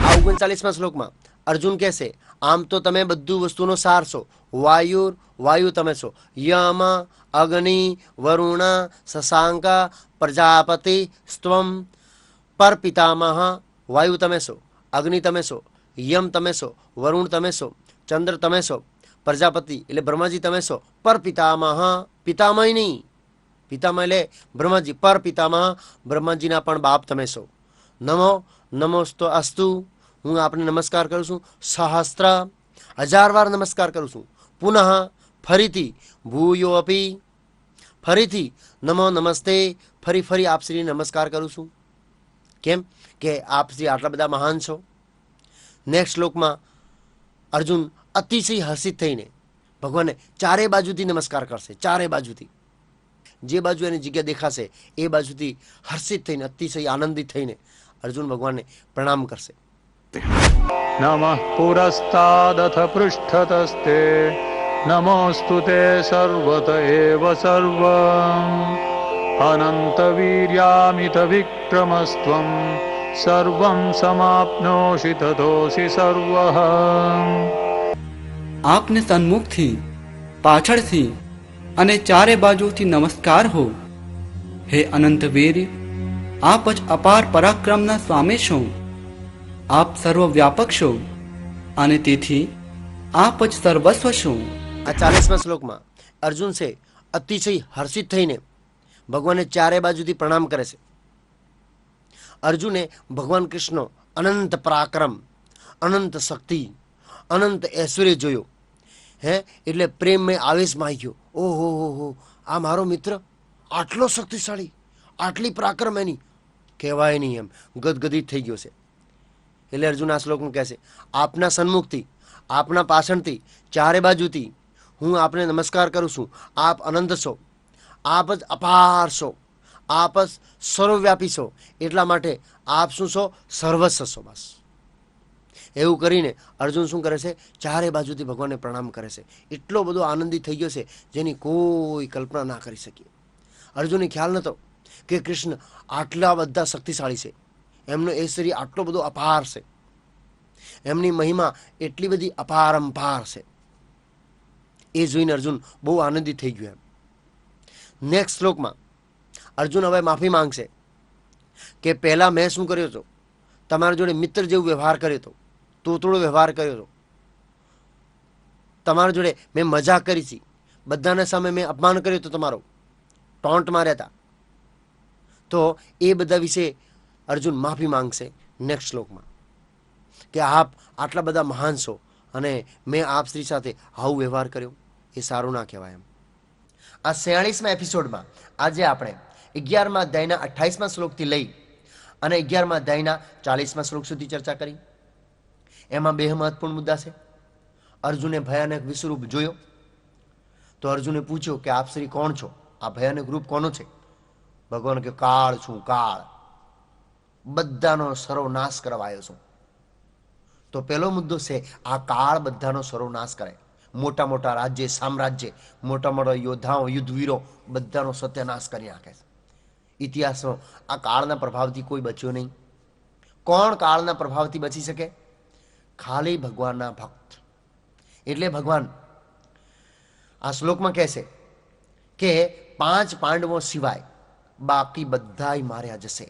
[SPEAKER 1] આ 39મા શ્લોકમાં અર્જુન કહેશે આમ તો તમે બધું વસ્તુનો સાર છો. વાયુ તમે છો. યમ અગ્નિ વરુણ શશાંક પ્રજાપતિ સ્ત્વમ પર પિતામહ. વાયુ તમે છો, અગ્નિ તમે છો, યમ તમે છો, વરુણ તમે છો, ચંદ્ર તમે છો, પ્રજાપતિ એટલે બ્રહ્માજી તમે છો, પર પિતામહ, પિતામહ નહીં, પિતામહ એટલે બ્રહ્માજી, પર પિતામહ બ્રહ્માજીના પણ બાપ તમે છો. નમોસ્તો અસ્તુ, હું આપને નમસ્કાર કરું છું. સહસ્ત્ર 1000 વાર નમસ્કાર કરું છું. પુનઃ ફરીથી, ભૂયો અપી ફરીથી, નમો નમસ્તે ફરી આપશ્રી નમસ્કાર કરું છું. કેમ કે આપશ્રી આટલા બધા મહાન છો. નેક્સ્ટ શ્લોકમાં અર્જુન અતિશય હર્ષિત થઈને ભગવાનને ચારે બાજુથી નમસ્કાર કરશે. ચારે બાજુથી જે બાજુ એની જગ્યા દેખાશે એ બાજુથી હર્ષિત થઈને, અતિશય આનંદિત થઈને અર્જુન ભગવાનને પ્રણામ કરશે.
[SPEAKER 2] नमः पुरस्तादथ पृष्ठतस्ते नमोऽस्तु ते सर्वत एव सर्वम् अनन्तवीर्यामितविक्रमस्त्वं सर्वं समाप्नोषि ततोऽसि सर्वः.
[SPEAKER 3] આપને સન્મુખથી, પાછળથી અને ચારે બાજુથી નમસ્કાર હો. હે અનંત વીર, આપ જ અપાર પરાક્રમના સ્વામી છો. આપ સર્વવ્યાપક છો અને તેથી આપ જ સર્વસ્વ છો.
[SPEAKER 1] આ 40મા શ્લોકમાં અર્જુન છે અતિશય હર્ષિત થઈને ભગવાનને ચારે બાજુથી પ્રણામ કરે છે. અર્જુને ભગવાન કૃષ્ણ અનંત પરાક્રમ, અનંત શક્તિ, અનંત ઐશ્વર્ય જોયો. હે એટલે પ્રેમમય આવેશમાં આવી ગયો. ઓહો હો હો, આ મારો મિત્ર આટલો શક્તિશાળી, આટલી પરાક્રમ એની, કહેવાય નહીં એમ, ગદગદિત થઈ ગયો છે. એટલે અર્જુન આ શ્લોકમાં કહે છે, આપના સન્મુખથી, આપના પાછળથી, ચારે બાજુથી હું આપને નમસ્કાર કરું છું. આપ અનંત છો, આપ જ અપાર છો, આપ જ સર્વવ્યાપી છો, એટલા માટે આપ શું છો? સર્વસ્વ છો. બસ એવું કરીને અર્જુન શું કરે છે? ચારે બાજુથી ભગવાનને પ્રણામ કરે છે. એટલો બધો આનંદિત થઈ ગયો છે જેની કોઈ કલ્પના ના કરી શકીએ. અર્જુનને ખ્યાલ નહોતો કે કૃષ્ણ આટલા બધા શક્તિશાળી છે, એમનો ઐશ્વર્ય આટલો બધો અપાર છે, એમની મહિમા એટલી બધી અપારંપાર છે. એ જોઈને અર્જુન બહુ આનંદિત થઈ ગયો. એમ નેક્સ્ટ શ્લોકમાં અર્જુન હવે માફી માંગશે કે પહેલાં મેં શું કર્યો હતો? તમારા જોડે મિત્ર જેવું વ્યવહાર કર્યો હતો, તોતડો વ્યવહાર કર્યો હતો, તમારા જોડે મેં મજાક કરી હતી, બધાના સામે મેં અપમાન કર્યું હતું, તમારો ટોન્ટ માર્યા હતા. તો એ બધા વિશે અર્જુન માફી માંગશે નેક્સ્ટ શ્લોકમાં કે આપ આટલા બધા મહાન છો અને મેં આપ શ્રી સાથે આવું વ્યવહાર કર્યો, એ સારું ના કહેવાય. એમ આ 46મા એપિસોડમાં આજે આપણે 11મા અધ્યાયના 28મા શ્લોકથી લઈ અને 11મા અધ્યાયના 40મા શ્લોક સુધી ચર્ચા કરી. એમાં બે મહત્વપૂર્ણ મુદ્દા છે. અર્જુને ભયાનક વિશ્વરૂપ જોયો તો અર્જુને પૂછ્યો કે આપ શ્રી કોણ છો? આ ભયાનક રૂપ કોનો છે? ભગવાન કે કાળ છું, કાળ, બધાનો સર્વનાશ કરવા આવ્યો છું. તો પહેલો મુદ્દો છે, આ કાળ બધાનો સર્વનાશ કરે. મોટા મોટા રાજ્ય, સામ્રાજ્ય, મોટા મોટા યોદ્ધાઓ, યુદ્ધવીરો બધાનો સત્યનાશ કરી નાખે છે. ઇતિહાસમાં આ કાળના પ્રભાવથી કોઈ બચ્યો નહીં. કોણ કાળના પ્રભાવથી બચી શકે? ખાલી ભગવાનના ભક્ત. એટલે ભગવાન આ શ્લોકમાં કહે છે કે 5 પાંડવો સિવાય બાકી બધા માર્યા જશે.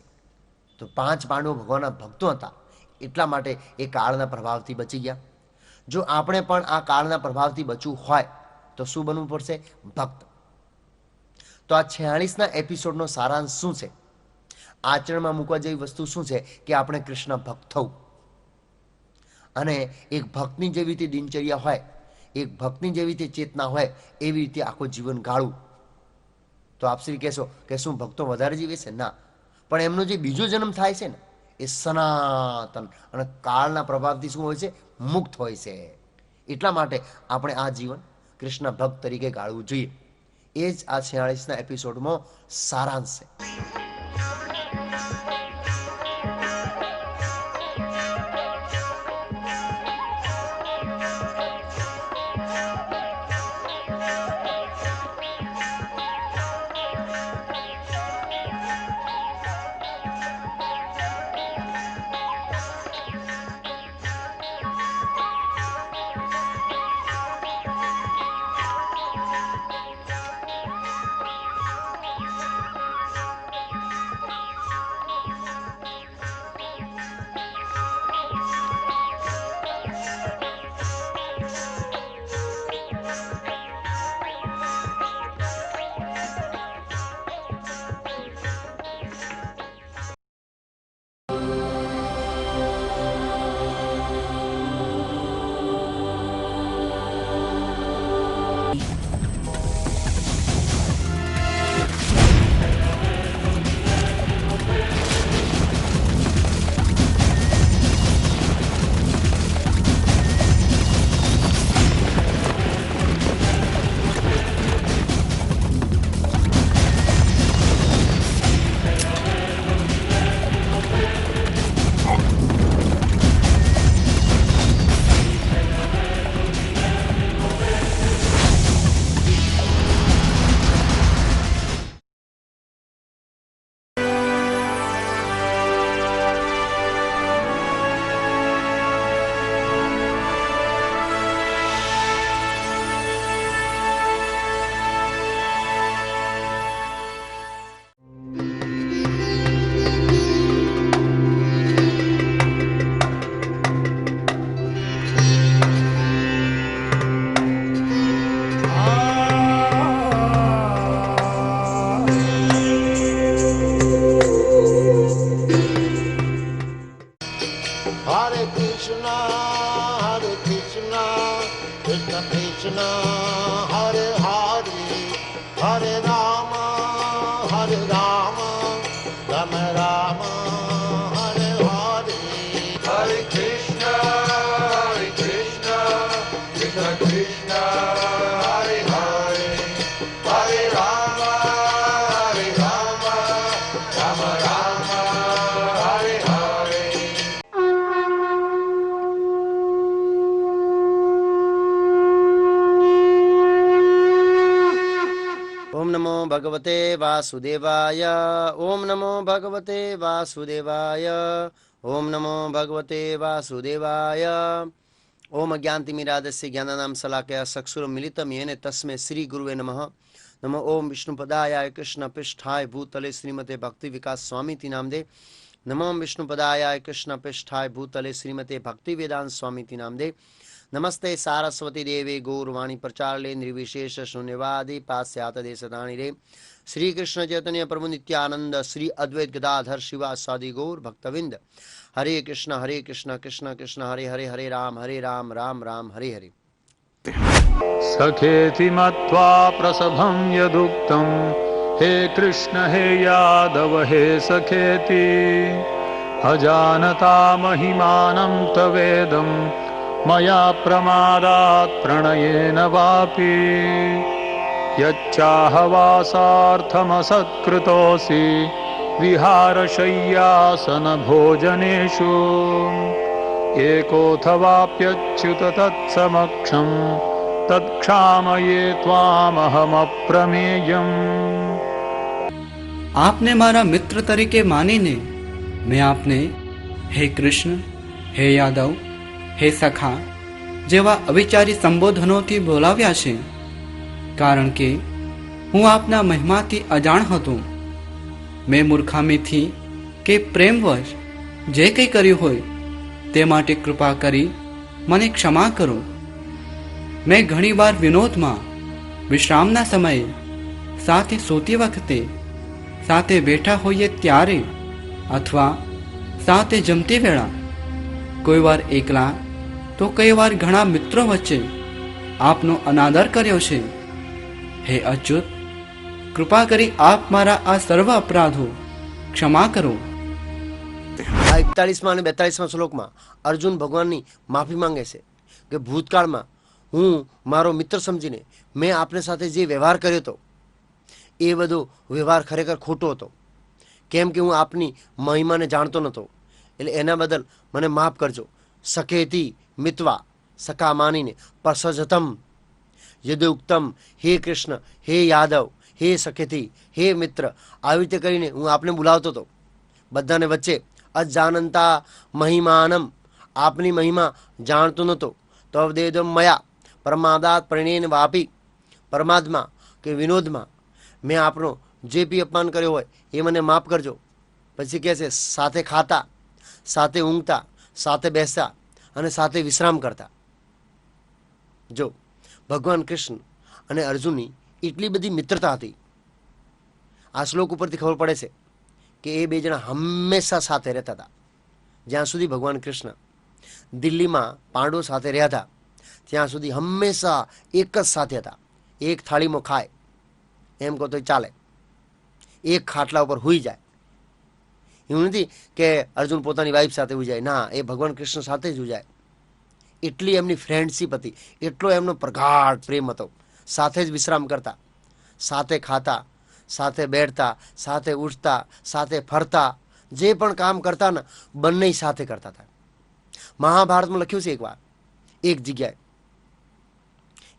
[SPEAKER 1] તો 5 પાંડવો ભગવાનના ભક્તો હતા, એટલા માટે એ કાળના પ્રભાવથી બચી ગયા. જો આપણે પણ આ કાળના પ્રભાવથી બચવું હોય તો શું બનવું પડશે? ભક્ત. તો આ 46ના એપિસોડનો સારાંશ શું છે? આચરણમાં મૂકવા જેવી વસ્તુ શું છે? કે આપણે કૃષ્ણ ભક્ત થવું અને એક ભક્તની જેવી રીતે દિનચર્યા હોય, એક ભક્તની જેવી રીતે ચેતના હોય, એવી રીતે આખું જીવન ગાળવું. તો આપ શ્રી કહેશો કે શું ભક્તો વધારે જીવે છે? ના, પણ એમનો જે બીજો જન્મ થાય છે ને, એ સનાતન અને કાળના પ્રભાવથી શું હોય છે? મુક્ત હોય છે. એટલા માટે આપણે આ જીવન કૃષ્ણ ભક્ત તરીકે ગાળવું જોઈએ. એ જ આ 46ના એપિસોડમાં સારાંશ છે.
[SPEAKER 4] Hare Rama, Rama Rama, Hare Hare. Hare Krishna, Krishna Krishna, Hare Hare, Hare Rama, Rama Rama, Hare Hare.
[SPEAKER 1] ઓમ નમો ભગવતે વાસુદેવાય. ઓમ નમો ભગવતે વાસુદેવાય. ઓમ નમો ભગવતે વાસુદેવાય. ઓમ અજ્ઞાનતિમિરાદસ્ય જ્ઞાનાનામ શલાકયા ચક્ષુરમિલિતમ યેન તસ્मै શ્રી ગુરુવે નમઃ. નમો ઓમ વિષ્ણુપદાય કૃષ્ણ પૃષ્ઠાય ભૂતલે શ્રીમતે ભક્તિ વિકાસ સ્વામીતિ નામદે. નમો વિષ્ણુપદાય કૃષ્ણ પૃષ્ઠાય ભૂતલે શ્રીમતે ભક્તિ વેદાંત સ્વામીતિ નામદે. નમસ્તે સારસ્વતી દેવે ગૌરવાણી પ્રચારલે નિર્વિશેષ શૂન્યવાદી પાસ્યાત દેશદાણી રે. શ્રી કૃષ્ણ ચૈતન્ય પ્રભુ નિત્યાનંદ શ્રી અદ્વૈત ગદાધર શિવાસાદિ ગૌર ભક્તવિંદ. હરે કૃષ્ણ કૃષ્ણ કૃષ્ણ હરે હરે, હરે રામ રામ રામ હરે હરે.
[SPEAKER 2] સખેતિ મત્વા પ્રસભમ યદુક્તમ હે કૃષ્ણ હે યાદવ હે સખેતિ અજાનતા મહિમાનમ તવેદમ મયા પ્રમાદાત પ્રણયેન વાપી યચ્ચાહવાસાર્થમસત્કૃતોસી વિહારશય્યાસન ભોજનેષુ એકોથવાપ્યચ્યુત તત્સમક્ષમ તત્ક્ષામયે ત્વામહમપ્રમેયમ.
[SPEAKER 3] આપને મારા મિત્ર તરીકે માનીને મેં આપને હે કૃષ્ણ, હે યાદવ, હે સખા જેવા અવિચારી સંબોધનોથી બોલાવ્યા છે, કારણ કે હું આપના મહિમાથી અજાણ હતો. મેં મૂર્ખામીથી કે પ્રેમવશ જે કંઈ કર્યું હોય તે માટે કૃપા કરી મને ક્ષમા કરો. મેં ઘણીવાર વિનોદમાં, વિશ્રામના સમયે, સાથે સૂતી વખતે, સાથે બેઠા હોઈએ ત્યારે અથવા સાથે જમતી વેળા, કોઈ વાર એકલા તો કઈ વાર ઘણા મિત્રો વચ્ચે આપનો અનાદર કર્યો છે. હે અચ્યુત, કૃપા કરી આપ મારા આ સર્વ અપરાધો ક્ષમા કરો.
[SPEAKER 1] આ 41માં અને 42માં શ્લોકમાં અર્જુન ભગવાનની માફી માંગે છે કે ભૂતકાળમાં હું મારો મિત્ર સમજીને મેં આપને સાથે જે વ્યવહાર કર્યો હતો એ બધો વ્યવહાર ખરેખર ખોટો હતો, કેમ કે હું આપની મહિમાને જાણતો નહોતો. એટલે એના બદલ મને માફ કરજો. સખેતી મિત્વા, સખા માનીને, પ્રસજતમ યદુક્તમ, હે કૃષ્ણ, હે યાદવ, હે સખેતી, હે મિત્ર, આવી રીતે કરીને હું આપને બોલાવતો હતો. બધાને વચ્ચે અજાનંતા મહિમાનમ, આપની મહિમા જાણતો નહોતો. તવદેદમ મયા પ્રમાદાત પ્રણેન વાપી, પરમાત્મા કે વિનોદમાં મેં આપણો જે બી અપમાન કર્યો હોય એ મને માફ કરજો. પછી કહે છે સાથે ખાતા, સાથે ઊંઘતા, સાથે બેસતા અને સાથે વિશ્રામ કરતા. જો ભગવાન કૃષ્ણ અને અર્જુનની એટલી બધી મિત્રતા હતી. આ શ્લોક ઉપરથી ખબર પડે છે કે એ બે જણા હંમેશા સાથે રહેતા હતા. જ્યાં સુધી ભગવાન કૃષ્ણ દિલ્હીમાં પાંડવો સાથે રહ્યા હતા ત્યાં સુધી હંમેશા એક જ સાથે હતા. એક થાળીમાં ખાય એમ કહો તો ચાલે, એક ખાટલા ઉપર સૂઈ જાય. એવું નથી કે અર્જુન પોતાની વાઈફ સાથે સૂઈ જાય, ના, એ ભગવાન કૃષ્ણ સાથે જ જાય. એટલી એમની ફ્રેન્ડશીપ હતી, એટલો એમનો પ્રગાઢ પ્રેમ હતો. સાથે જ વિશ્રામ કરતા, સાથે ખાતા, સાથે બેઠતા, સાથે ઉઠતા, સાથે ફરતા, જે પણ કામ કરતા ને બંને સાથે કરતા હતા. મહાભારતમાં લખ્યું છે એકવાર એક જગ્યાએ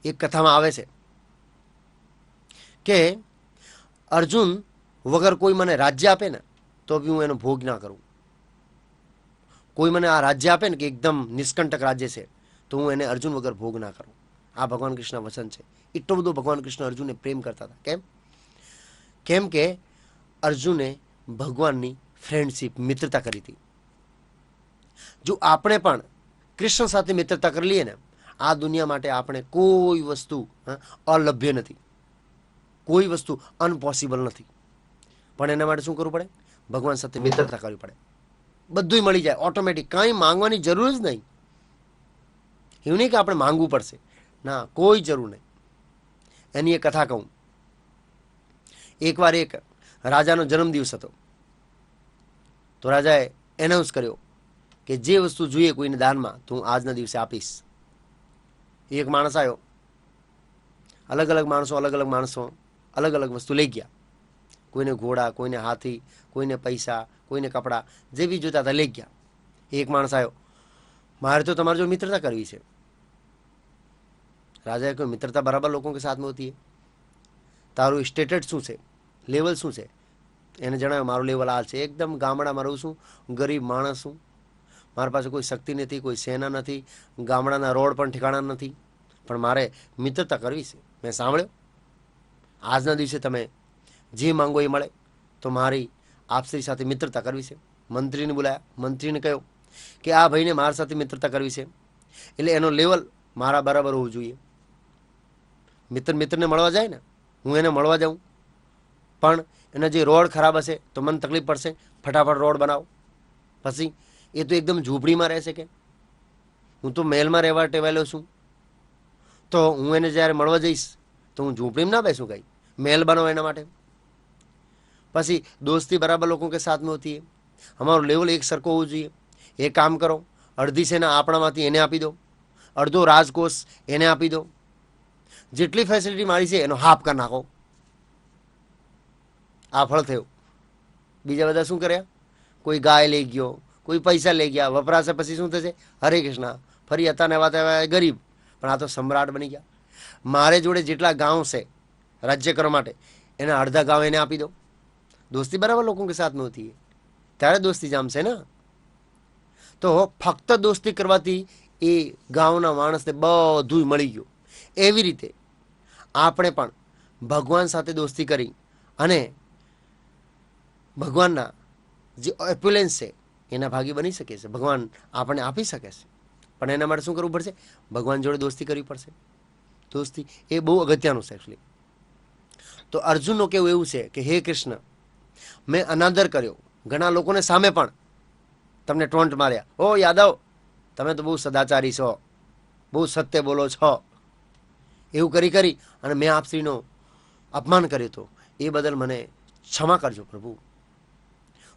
[SPEAKER 1] એક કથામાં આવે છે કે અર્જુન વગર કોઈ મને રાજ્ય આપે ને તો બી હું એનો ભોગ ના કરું. કોઈ મને આ રાજ્ય આપે ને કે એકદમ નિષ્કંટક રાજ્ય છે તો હું એને અર્જુન વગર ભોગ ના કરું. આ ભગવાન કૃષ્ણ વચન છે. એટલો બધો ભગવાન કૃષ્ણ અર્જુનને પ્રેમ કરતા હતા. કેમ કે અર્જુને ભગવાનની ફ્રેન્ડશીપ, મિત્રતા કરી હતી. જો આપણે પણ કૃષ્ણ સાથે મિત્રતા કરી લઈએ ને, આ દુનિયા માટે આપણે કોઈ વસ્તુ અલભ્ય નથી, કોઈ વસ્તુ અનપોસિબલ નથી. પણ એના માટે શું કરવું પડે? ભગવાન સાથે મિત્રતા કરવી પડે. બધું મળી જાય ઓટોમેટિક, કાંઈ માંગવાની જરૂર જ નહીં. એવું નહીં કે આપણે માંગવું પડશે, ના, કોઈ જરૂર નહીં. એની એક કથા કહું. એકવાર એક રાજાનો જન્મદિવસ હતો. તો રાજાએ એનાઉન્સ કર્યો કે જે વસ્તુ જોઈએ કોઈને દાનમાં તો હું આજના દિવસે આપીશ. એક માણસ આવ્યો, અલગ અલગ માણસો અલગ અલગ વસ્તુ લઈ ગયા. કોઈને ઘોડા, કોઈને હાથી, કોઈને પૈસા, કોઈને કપડાં, જે બી જોતા હતા લઈ ગયા. એક માણસ આવ્યો, મારે તો તમારી જો મિત્રતા કરવી છે. રાજાએ કહ્યું, મિત્રતા બરાબર લોકો કે સાથ હોતી હે. તારું સ્ટેટસ શું છે, લેવલ શું છે? એને જણાવ્યું, મારું લેવલ આ છે, એકદમ ગામડામાં રહું છું, ગરીબ માણસ છું, મારી પાસે કોઈ શક્તિ નથી, કોઈ સેના નથી, ગામડાના રોડ પણ ઠેકાણા નથી, પણ મારે મિત્રતા કરવી છે. મેં સાંભળ્યો આજના દિવસે તમે જે માંગો એ મળે, તો મારી આપશ્રી સાથે મિત્રતા કરવી છે. મંત્રીને બોલાયા. મંત્રીને કહ્યું કે આ ભાઈને મારા સાથે મિત્રતા કરવી છે, એટલે એનો લેવલ મારા બરાબર હોવું જોઈએ. મિત્રને મળવા જાય ને, હું એને મળવા જાઉં, પણ એના જે રોડ ખરાબ હશે તો મને તકલીફ પડશે, ફટાફટ રોડ બનાવો. પછી એ તો એકદમ ઝૂંપડીમાં રહેશે કે હું તો મહેલમાં રહેવા ટેવાયેલો છું, તો હું એને જ્યારે મળવા જઈશ તો હું ઝૂંપડીમાં ના બેસું, કંઈ મહેલ બનાવો એના માટે. પછી દોસ્તી બરાબર લોકો કે સાથ હોતી હે, અમારું લેવલ એક સરખો હોવું જોઈએ. એ કામ કરો, અડધી સેના આપણામાંથી એને આપી દો, અડધો રાજકોષ એને આપી દો, જેટલી ફેસિલિટી મારી છે એનો હાફ કરી નાખો. આ ફળ થયું. બીજા બધા શું કર્યા? કોઈ ગાય લઈ ગયો, કોઈ પૈસા લઈ ગયા, વપરાશે. પછી શું થશે? હરે કૃષ્ણ, ફરી હતા ને એવા ગરીબ, પણ આ તો સમ્રાટ બની ગયા. મારે જોડે જેટલા ગાંવ છે રાજ્ય કરવા માટે, એના અડધા ગાંવ એને આપી દો. દોસ્તી બરાબર લોકો કે સાથ હોતી હે, ત્યારે દોસ્તી જામશે ને. તો ફક્ત દોસ્તી કરવાથી એ ગાંવના માણસને બધું મળી ગયું. એવી રીતે આપણે પણ ભગવાન સાથે દોસ્તી કરી અને ભગવાનના જે એપ્યુલેન્સ છે એના ભાગી બની શકે છે. ભગવાન આપણને આપી શકે છે, પણ એના માટે શું કરવું પડશે? ભગવાન જોડે દોસ્તી કરવી પડશે. દોસ્તી એ બહુ અગત્યનું છે એકચ્યુઅલી. તો અર્જુનનું કેવું એવું છે કે હે કૃષ્ણ, મેં અનાદર કર્યો, ઘણા લોકોને સામે પણ તમને ટોન્ટ માર્યા, ઓ યાદવ તમે તો બહુ સદાચારી છો, બહુ સત્ય બોલો છો, એવું કરી અને મેં આપશ્રીનો અપમાન કર્યું હતું, એ બદલ મને ક્ષમા કરજો પ્રભુ.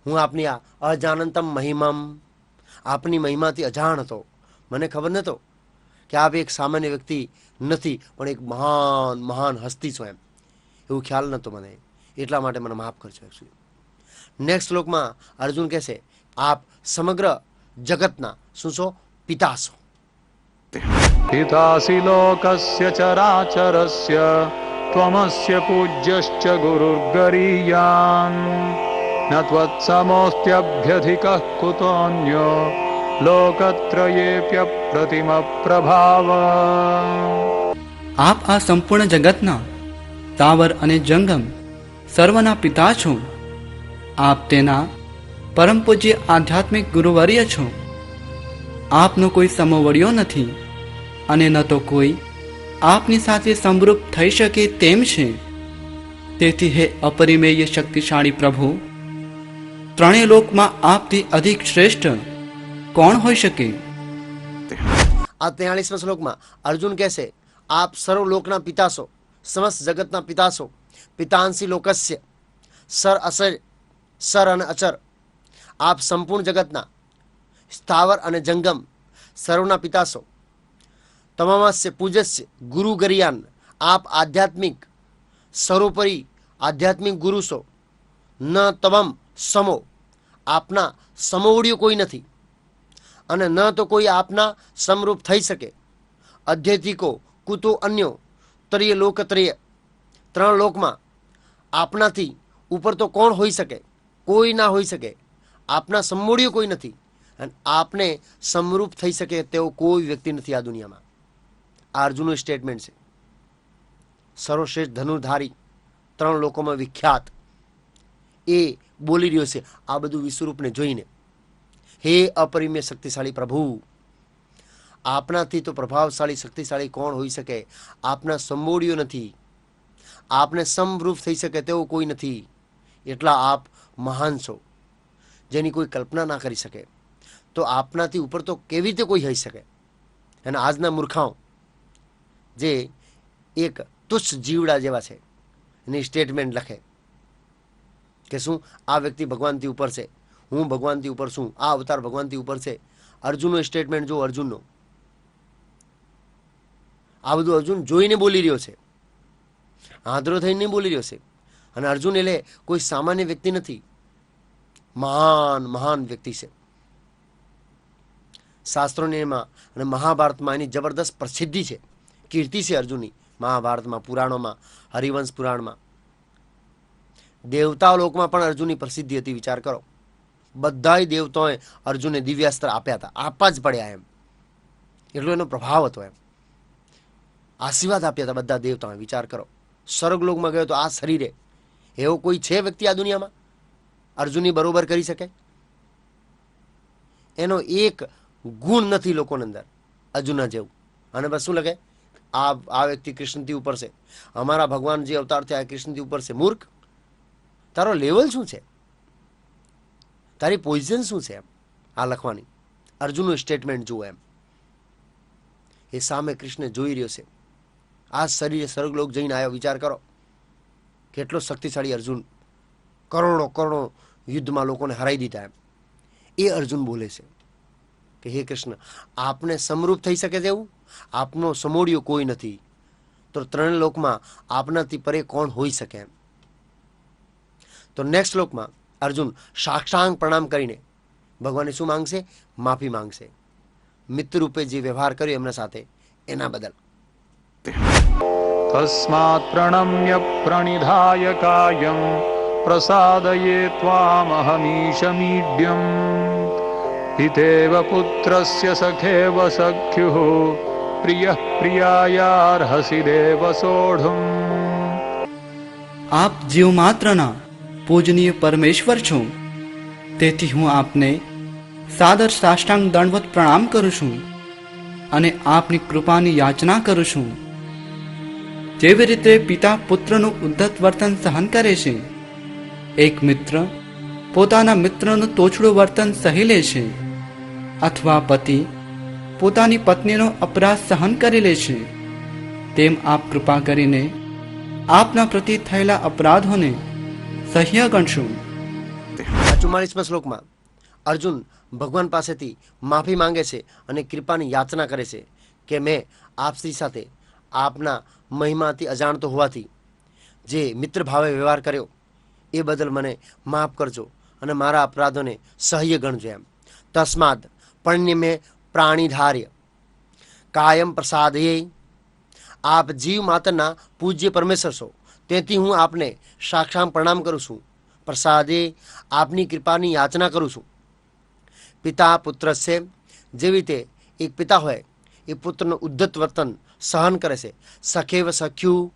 [SPEAKER 1] હું આપની આ અજાનંતમ મહિમમ, આપની મહિમાથી અજાણ હતો, મને ખબર નહોતો કે આપ એક સામાન્ય વ્યક્તિ નથી, પણ એક મહાન મહાન હસ્તી છો, એમ એવું ખ્યાલ નહોતો મને, એટલા માટે મને માફ કરજો. એકચ્યુઅલી નેક્સ્ટ શ્લોકમાં અર્જુન કહેશે, આપ સમગ્ર જગતના શું છો? પિતા છો.
[SPEAKER 2] પિતાસી લોકસ્ય ચરાચરસ્ય ત્વમસ્ય પૂજ્યશ્ચ ગુરુર્ગરીયાન ન ત્વત્સમોસ્ત્યભ્યધિકઃ કુતોऽન્યો લોકત્રયેऽપ્ય પ્રતિમ પ્રભાવ.
[SPEAKER 3] આપ આ સંપૂર્ણ જગતના સ્થાવર અને જંગમ સર્વના પિતા છો. આપ તેના પરમ પૂજ્ય આધ્યાત્મિક ગુરુવર્ય છો. આપનો કોઈ સમવડ્યો નથી અને ન તો કોઈ આપની સાથે સમરૂપ થઈ શકે તેમ છે. તેથી હે અપરિમેય શક્તિશાળી પ્રભુ, ત્રણેય લોકમાં આપથી અધિક શ્રેષ્ઠ કોણ હોઈ શકે?
[SPEAKER 1] આ 43મા શ્લોકમાં અર્જુન કહેશે, આપ સર્વ લોકના પિતા છો, સમસ્ત જગતના પિતા છો. પિતાંસી લોકસ્ય, સર અસર, સર અને અચર. આપ સંપૂર્ણ જગતના સ્થાવર અને જંગમ સર્વના પિતા છો. તમામસ્ય પૂજસ્ય ગુરુ ગરિયાન, આપ આધ્યાત્મિક સર્વોપરી આધ્યાત્મિક ગુરુ છો. ન તમમ સમો, આપના સમોવડિયું કોઈ નથી અને ન તો કોઈ આપના સમરૂપ થઈ શકે. અધ્યૈતિકો કુતો અન્યો ત્રય લોકત્રય, ત્રણ લોકમાં આપનાથી ઉપર તો કોણ હોઈ શકે? કોઈ ના હોઈ શકે. આપના સમોવડિયું કોઈ નથી અને આપને સમરૂપ થઈ શકે તેવો કોઈ વ્યક્તિ નથી આ દુનિયામાં. આ અર્જુનનું સ્ટેટમેન્ટ છે. સર્વશ્રેષ્ઠ ધનુર્ધારી, ત્રણ લોકોમાં વિખ્યાત, એ બોલી રહ્યો છે આ બધું વિશ્વરૂપને જોઈને. હે અપરિમેય શક્તિશાળી પ્રભુ, આપનાથી તો પ્રભાવશાળી શક્તિશાળી કોણ હોઈ શકે? આપના સંબોળીઓ નથી, આપને સમરૂપ થઈ શકે તેવું કોઈ નથી. એટલા આપ મહાન છો, જેની કોઈ કલ્પના ના કરી શકે. તો આપનાથી ઉપર તો કેવી રીતે કોઈ હોઈ શકે? અને આજના મૂર્ખાઓ જે એક તુચ્છ જીવડા જેવા છે, એની સ્ટેટમેન્ટ લખે કે શું આ વ્યક્તિ ભગવાનથી ઉપર છે, હું ભગવાનથી ઉપર છું, આ અવતાર ભગવાનથી ઉપર છે. અર્જુનનો સ્ટેટમેન્ટ જો, અર્જુનનો આ બધું અર્જુન જોઈને બોલી રહ્યો છે, આંધળો થઈને નહીં બોલી રહ્યો છે. અને અર્જુન એટલે કોઈ સામાન્ય વ્યક્તિ નથી, મહાન મહાન વ્યક્તિ છે. શાસ્ત્રોની એમાં અને મહાભારતમાં એની જબરદસ્ત પ્રસિદ્ધિ છે, કીર્તિ છે અર્જુનની. મહાભારતમાં, પુરાણોમાં, હરિવંશ પુરાણમાં, દેવતા લોકમાં પણ અર્જુનની પ્રસિદ્ધિ હતી. વિચાર કરો, બધાય દેવતાઓએ અર્જુનને દિવ્યાસ્ત્ર આપ્યા હતા, આપવા જ પડ્યા એમ, એટલો એનો પ્રભાવ હતો એમ. આશીર્વાદ આપ્યા હતા બધા દેવતાઓએ. વિચાર કરો, સ્વર્ગલોકમાં ગયો તો આ શરીરે એવો કોઈ છે વ્યક્તિ આ દુનિયામાં અર્જુનની બરોબર કરી શકે? એનો એક ગુણ નથી લોકોની અંદર અર્જુનના જેવું. અને બસ શું લખે, આ વ્યક્તિ કૃષ્ણથી ઉપર છે, અમારા ભગવાન જે અવતાર થયા કૃષ્ણથી ઉપર છે. મૂર્ખ, તારો લેવલ શું છે, તારી પોઝિશન શું છે એમ આ લખવાની. અર્જુનનું સ્ટેટમેન્ટ જુઓ એમ. એ સામે કૃષ્ણ જોઈ રહ્યો છે, આ શરીરે સ્વર્ગલોક જઈને આવ્યો. વિચાર કરો કેટલો શક્તિશાળી અર્જુન, કરોડો કરોડો યુદ્ધમાં લોકોને હરાઈ દીધા એમ. એ અર્જુન બોલે છે કે હે કૃષ્ણ, આપને સમરૂપ થઈ શકે તેવું આપનો સમોડિયો કોઈ નથી, તો ત્રણ લોકમાં આપનાથી પરે કોણ હોઈ શકે એમ. તો નેક્સ્ટ શ્લોકમાં અર્જુન સાષ્ટાંગ પ્રણામ કરીને ભગવાનને શું માંગશે? માફી માંગશે. મિત્ર રૂપે જે વ્યવહાર કર્યો એમના સાથે એના બદલ.
[SPEAKER 2] તસ્માत् પ્રણમ્ય પ્રણિધાય કાયં પ્રસાદયે ત્વામહમીશમીડ્યમ હિતેવ પુત્રસ્ય સખેવ સખ્યુઃ પ્રિયઃ પ્રિયાયાર્હસી દેવ સોઢું.
[SPEAKER 3] આપ જીવ માત્રના પૂજનીય પરમેશ્વર છો, તેથી હું આપને સાદર સાષ્ટાંગ દંડવત પ્રણામ કરું છું અને આપની કૃપાની યાચના કરું છું. જેવી રીતે પિતા પુત્રનું ઉદ્ધત વર્તન સહન કરે છે, એક મિત્ર પોતાના મિત્રનું તોછડું વર્તન સહી લે છે, અથવા પતિ પોતાની પત્નીનો અપરાધ સહન કરી લે છે, તેમ આપ કૃપા કરીને આપના પ્રતિ થયેલા અપરાધોને સહ્ય ગણશો.
[SPEAKER 1] 44મા શ્લોકમાં અર્જુન ભગવાન પાસેથી માફી માંગે છે અને કૃપાની યાચના કરે છે કે મેં આપશ્રી સાથે આપના મહિમાથી અજાણતો હોવાથી જે મિત્ર ભાવે વ્યવહાર કર્યો એ બદલ મને માફ કરજો અને મારા અપરાધોને સહ્ય ગણજો એમ. તસ્માદ પણ્યમે પ્રાણીધાર્ય કાયમ પ્રસાદયે. આપ જીવ માત્રના પૂજ્ય પરમેશ્વર છો, તેથી હું આપને સાક્ષાત પ્રણામ કરું છું. પ્રસાદે આપની કૃપાની યાચના કરું છું. પિતા પુત્ર છે, જેવી રીતે એક પિતા હોય એ પુત્રનું ઉદ્ધત વર્તન સહન કરે છે. સખેવ સખ્યું,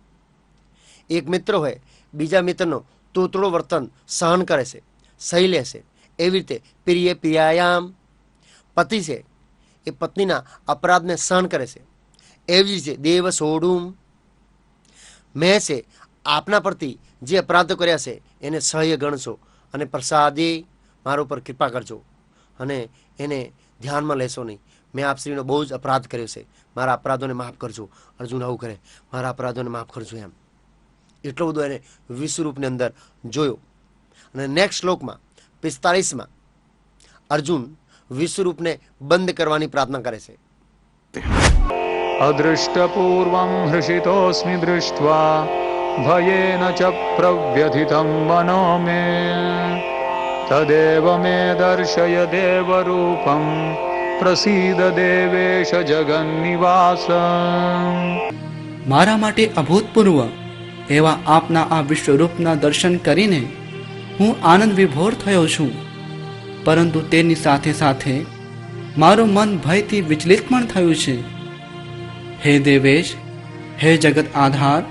[SPEAKER 1] એક મિત્ર હોય બીજા મિત્રનો તોતડો વર્તન સહન કરે છે, સહી લે છે. એવી રીતે પ્રિય પ્રિયાયામ, પતિ છે એ પત્નીના અપરાધને સહન કરે છે. એવી રીતે દેવ સોઢું, મેં છે આપના પ્રતિ જે અપરાધો કર્યા છે એને સહ્ય ગણશો અને પ્રસાદી મારા ઉપર કૃપા કરજો અને એને ધ્યાનમાં લેશો નહીં. મેં આપશ્રીનો બહુ જ અપરાધ કર્યો છે, મારા અપરાધોને માફ કરજો. અર્જુન આવું કરે, મારા અપરાધોને માફ કરજો એમ. એટલો બધો એને વિશ્વરૂપની અંદર જોયો. અને નેક્સ્ટ શ્લોકમાં 45માં અર્જુન વિશ્વરૂપને બંધ કરવાની પ્રાર્થના કરે છે.
[SPEAKER 2] અદૃષ્ટપૂર્વં હૃષિતોસ્મિ દૃષ્ટ્વા ભયેન ચ પ્રવ્યથિतं મનો મે તદેવ મે દર્શય દેવરૂપં પ્રસીદ દેવેશ જગન્નિવાસ.
[SPEAKER 3] મારા માટે અભૂતપૂર્વ એવા આપના આ વિશ્વરૂપના દર્શન કરીને હું આનંદ વિભોર થયો છું, પરંતુ તેની સાથે સાથે મારું મન ભયથી વિચલિત પણ થયું છે. હે દેવેશ, હે જગત આધાર,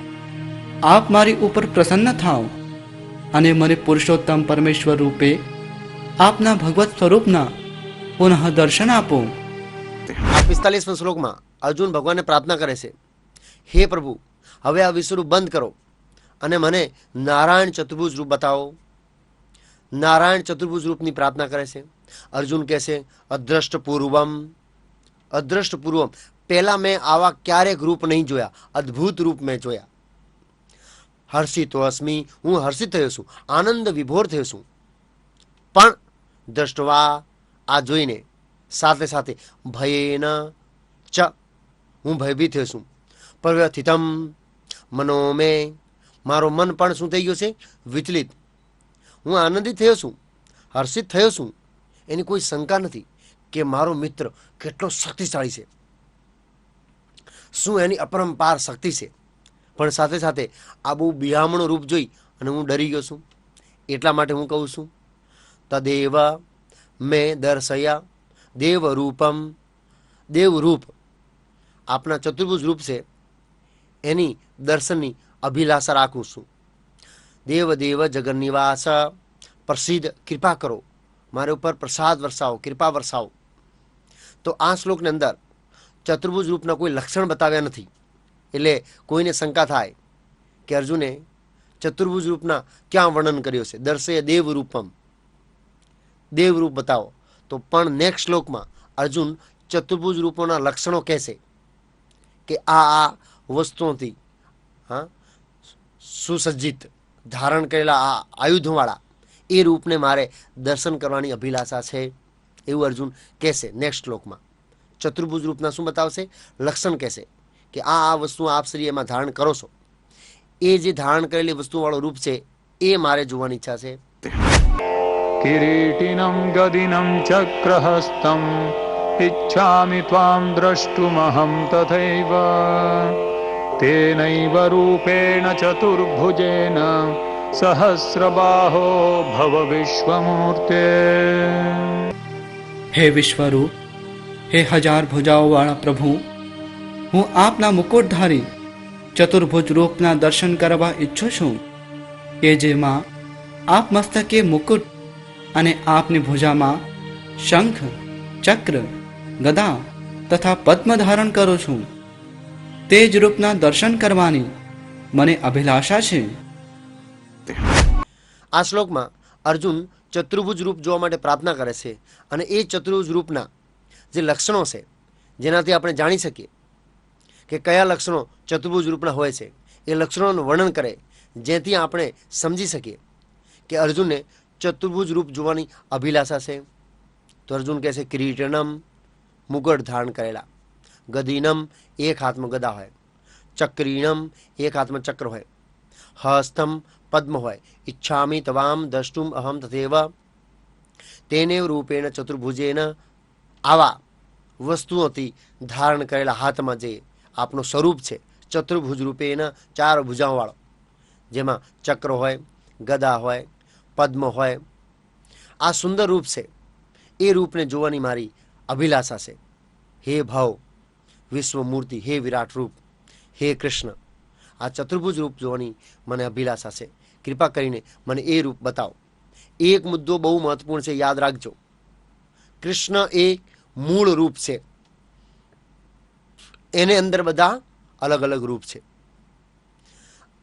[SPEAKER 3] આપ મારી ઉપર પ્રસન્ન થાઓ અને મને પુરુષોત્તમ પરમેશ્વર રૂપે આપના ભગવત સ્વરૂપના પુનઃ દર્શન આપો.
[SPEAKER 1] આ 45મા શ્લોકમાં અર્જુન ભગવાનને પ્રાર્થના કરે છે, હે પ્રભુ, હવે આ વિશ્વરૂપ બંધ કરો અને મને નારાયણ ચતુર્ભુજ રૂપ બતાવો. નારાયણ ચતુર્ભુજ રૂપની પ્રાર્થના કરે છે. અર્જુન કહે છે અદ્રષ્ટ પૂર્વમ, અદ્રષ્ટ પૂર્વમ, પહેલા મેં આવા ક્યારેક રૂપ નહીં જોયા, અદ્ભુત રૂપ મેં જોયા. હર્ષિતો અસ્મિ, હું હર્ષિત થયો છું, આનંદ વિભોર થયો છું. પણ દ્રષ્ટવા, આ જોઈને, સાથે સાથે ભયેન ચ, હું ભયભીત થયો છું. પ્રવ્યથિતમ મનો મે, મારો મન પણ શું થઈ ગયો છે? વિચલિત. હું આનંદિત થયો છું, હર્ષિત થયો છું, એની કોઈ શંકા નથી કે મારો મિત્ર કેટલો શક્તિશાળી છે, શું એની અપરંપાર શક્તિ છે. પણ સાથે સાથે આ બહુ બિહામણું રૂપ જોઈ અને હું ડરી ગયો છું. એટલા માટે હું કહું છું, તદેવ મેં દર્શયા દેવરૂપમ, દેવરૂપ આપના ચતુર્ભુજ રૂપ છે એની દર્શનની અભિલાષા રાખું છું. દેવ દેવ જગન્નિવાસ, પ્રસિદ્ધ, કૃપા કરો, મારા ઉપર પ્રસાદ વરસાવો, કૃપા વરસાવો. તો આ શ્લોકની અંદર ચતુર્ભુજ રૂપના કોઈ લક્ષણ બતાવ્યા નથી. એટલે કોઈને શંકા થાય કે અર્જુને ચતુર્ભુજ રૂપના ક્યાં વર્ણન કર્યો છે? દર્શય દેવરૂપમ, દેવરૂપ બતાવો. તો પણ નેક્સ્ટ શ્લોકમાં અર્જુન ચતુર્ભુજ રૂપોના લક્ષણો કહેશે કે આ વસ્તુઓથી સુસજ્જિત ધારણ કરેલા આ આયુધોવાળા એ રૂપને મારે દર્શન કરવાની અભિલાષા છે, એવું અર્જુન કહેશે નેક્સ્ટ શ્લોકમાં. ચતુર્ભુજ રૂપના શું બતાવશે? લક્ષણ કહેશે કે આ વસ્તુ આપ શ્રી એમાં ધારણ કરો છો. એ જે ધારણ કરેલી વસ્તુવાળો રૂપ છે એ મારે જોવાની ઈચ્છા છે.
[SPEAKER 2] કિરીટિનમ ગદિનમ ચક્રહસ્તમ ઇચ્છામિ ત્વામ દ્રષ્ટુમહં તથૈવ તેનૈવ રૂપેણ ચતુર્ભુજેન સહસ્રબાહો ભવ વિશ્વમૂર્તે.
[SPEAKER 3] હે વિશ્વરૂપ, હે હજાર ભુજાઓવાળા પ્રભુ, હું આપના મુકુટધારી ચતુર્ભુજ રૂપના દર્શન કરવા ઈચ્છું છું કે જેમાં આપ મસ્તકે મુકુટ અને આપની ભુજામાં શંખ, ચક્ર, ગદા તથા પદ્મ ધારણ કરું છું. તે જ રૂપના દર્શન કરવાની મને અભિલાષા છે.
[SPEAKER 1] આ શ્લોકમાં અર્જુન ચતુર્ભુજ રૂપ જોવા માટે પ્રાર્થના કરે છે અને એ ચતુર્ભુજ રૂપના જે લક્ષણો છે જેનાથી આપણે જાણી શકીએ કે કયા લક્ષણો ચતુર્ભુજ રૂપના હોય છે, એ લક્ષણોનું વર્ણન કરે જેથી આપણે સમજી શકીએ કે અર્જુનને ચતુર્ભુજ રૂપ જોવાની અભિલાષા છે. તો અર્જુન કહે છે કિરીટનમ, મુગટ ધારણ કરેલા, ગદિનમ, એક હાથમાં ગદા હોય, ચક્રીણમ, એક હાથમાં ચક્ર હોય, હસ્તમ, પદ્મ હોય, ઈચ્છામિ તવામ દ્રષ્ટુમ અહમ તથૈવ તેને રૂપેણ ચતુર્ભુજેન, આવા વસ્તુઓથી ધારણ કરેલા હાથમાં જે આપનું સ્વરૂપ છે ચતુર્ભુજ રૂપેણ, ચાર ભુજાઓવાળો, જેમાં ચક્ર હોય, ગદા હોય, પદ્મ હોય, આ સુંદર રૂપ છે. એ રૂપને જોવાની મારી અભિલાષા છે. હે ભવ વિશ્વમૂર્તિ, હે વિરાટ રૂપ, હે કૃષ્ણ, આ ચતુર્ભુજ રૂપ જોવાની મને અભિલાષા છે. કૃપા કરીને મને એ રૂપ બતાવો. એક મુદ્દો બહુ મહત્વપૂર્ણ છે, યાદ રાખજો. કૃષ્ણ એ મૂળ રૂપ છે, એને અંદર બધા અલગ અલગ રૂપ છે.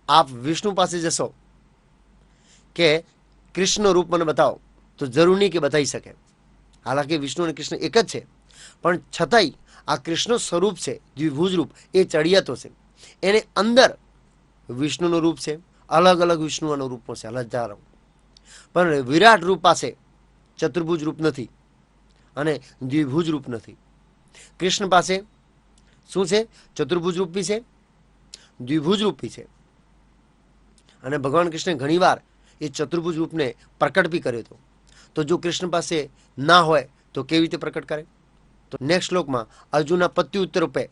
[SPEAKER 1] આપ વિષ્ણુ પાસે જશો કે કૃષ્ણ રૂપ મને બતાવો તો જરૂર નહીં કે બતાવી શકે. હાલાકી વિષ્ણુ અને કૃષ્ણ એક જ છે, પણ છતાંય આ કૃષ્ણ સ્વરૂપ છે, દ્વિભુજ રૂપ, એ ચડિયાતો છે. એને અંદર વિષ્ણુનું રૂપ છે, અલગ અલગ વિષ્ણુના રૂપો છે, હજારો. પણ વિરાટ રૂપ પાસે ચતુર્ભુજ રૂપ નથી અને દ્વિભુજ રૂપ નથી. કૃષ્ણ પાસે શું છે? ચતુર્ભુજ રૂપ બી છે, દ્વિભુજ રૂપ બી છે. અને ભગવાન કૃષ્ણે ઘણીવાર એ ચતુર્ભુજ રૂપને પ્રકટ બી કર્યો હતો. તો જો કૃષ્ણ પાસે ના હોય તો કેવી રીતે પ્રકટ કરે? તો નેક્સ્ટ શ્લોકમાં અર્જુનના પ્રત્યુત્તર રૂપે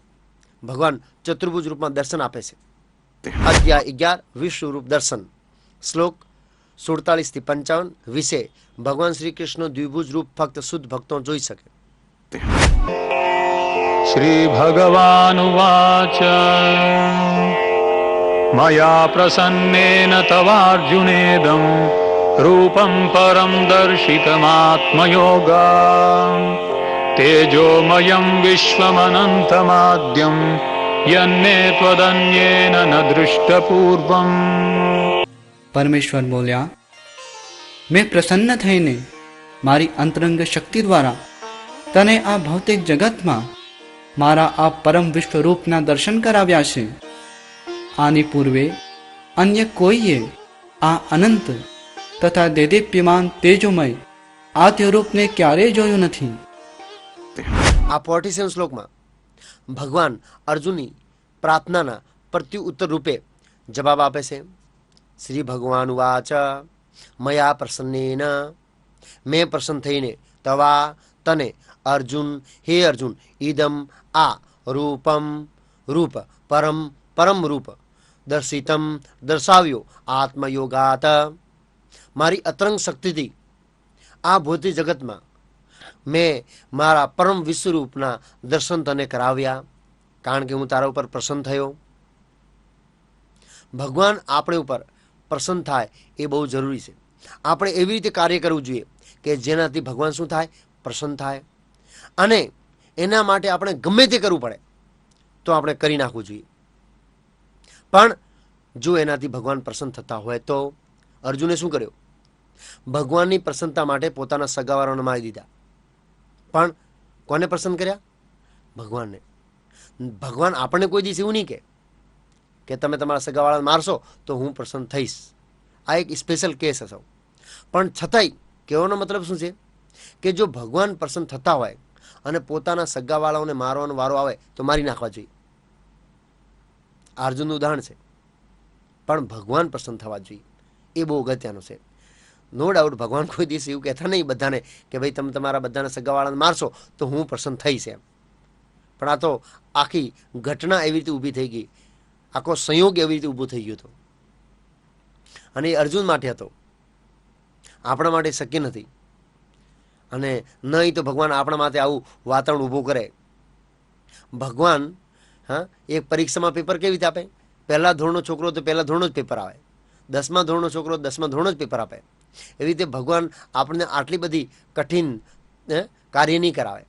[SPEAKER 1] ભગવાન ચતુર્ભુજ રૂપમાં દર્શન આપે છે. અધ્યાય 11 વિશ્વ રૂપ દર્શન, શ્લોક 47 થી 55 વિશે ભગવાન શ્રી કૃષ્ણ દ્વિભુજ રૂપ ફક્ત શુદ્ધ ભક્તો જોઈ શકે.
[SPEAKER 2] શ્રી ભગવાનુવાચ મયા પ્રસન્નેન તવાર્જુનેદં રૂપં પરમ દર્શિતમાત્મયોગા તેજોમયં વિશ્વમનંતમાદ્યં યન્ને ત્વદન્યેન ન દૃષ્ટપૂર્વમ.
[SPEAKER 3] પરમેશ્વર બોલ્યા, મેં પ્રસન્ન થઈને મારી અંતરંગ શક્તિ દ્વારા તને આ ભૌતિક જગતમાં મારા આ પરમ વિશ્વરૂપના દર્શન કરાવ્યા છે. આની પૂર્વે અન્ય કોઈએ આ અનંત તથા દેદીપ્યમાન તેજોમય આદ્યરૂપને ક્યારેય જોયું નથી.
[SPEAKER 1] આ 47 શ્લોકમાં ભગવાન અર્જુનની પ્રાર્થનાના પ્રત્યુત્તર રૂપે જવાબ આપે છે. શ્રી ભગવાન વાચ મયા પ્રસન્નેન, મેં પ્રસન્ન થઈને તવા તને અર્જુન, હે અર્જુન, ઈદમ આ રૂપમ રૂપ પરમ પરમ રૂપ દર્શિતમ દર્શાવ્યો આત્મયોગાત, મારી અતરંગ શક્તિથી આ ભૌતિક જગતમાં મેં મારા પરમ વિશ્વરૂપના દર્શન તને કરાવ્યા, કારણ કે હું તારા ઉપર પ્રસન્ન થયો. ભગવાન આપણે ઉપર પ્રસન્ન થાય એ બહુ જરૂરી છે. આપણે એવી રીતે કાર્ય કરવું જોઈએ કે જેનાથી ભગવાન શું થાય? પ્રસન્ન થાય. અને એના માટે આપણે ગમે તે કરવું પડે તો આપણે કરી નાખવું જોઈએ. પણ જો એનાથી ભગવાન પ્રસન્ન થતા હોય તો અર્જુને શું કર્યું? ભગવાનની પ્રસન્નતા માટે પોતાના સગાવાળાને મારી દીધા. પણ કોને પ્રસન્ન કર્યા? ભગવાનને. ભગવાન આપણને કોઈ દિવસ એવું નહીં કે તમે તમારા સગાવાળાને મારશો તો હું પ્રસન્ન થઈશ. આ એક સ્પેશિયલ કેસ હશે. પણ છતાંય કહેવાનો મતલબ શું છે કે જો ભગવાન પ્રસન્ન થતા હોય અને પોતાના સગાવાળાઓને મારવાનો વારો આવે તો મારી નાખવા જોઈએ. અર્જુનનું ઉદાહરણ છે. પણ ભગવાન પ્રસન્ન થવા જોઈએ એ બહુ અગત્યનું છે. નો ડાઉટ ભગવાન કોઈ દિવસ એવું કહેતા નહીં બધાને કે ભાઈ તમે તમારા બધાના સગાવાળાને મારશો તો હું પ્રસન્ન થઈશ એમ. પણ આ તો આખી ઘટના એવી રીતે ઊભી થઈ ગઈ, આખો સંયોગ એવી રીતે ઊભો થઈ ગયો હતો. અને એ અર્જુન માટે હતો, આપણા માટે શક્ય નથી. અને નહીં તો ભગવાન આપણા માટે આવું વાતાવરણ ઊભું કરે. ભગવાન એક પરીક્ષામાં પેપર કેવી રીતે આપે? પહેલા ધોરણનો છોકરો તો પહેલા ધોરણનો જ પેપર આવે, 10મા ધોરણનો છોકરો 10મા ધોરણનો જ પેપર આપે. એવી રીતે ભગવાન આપણને આટલી બધી કઠિન કાર્ય નહીં કરાવે.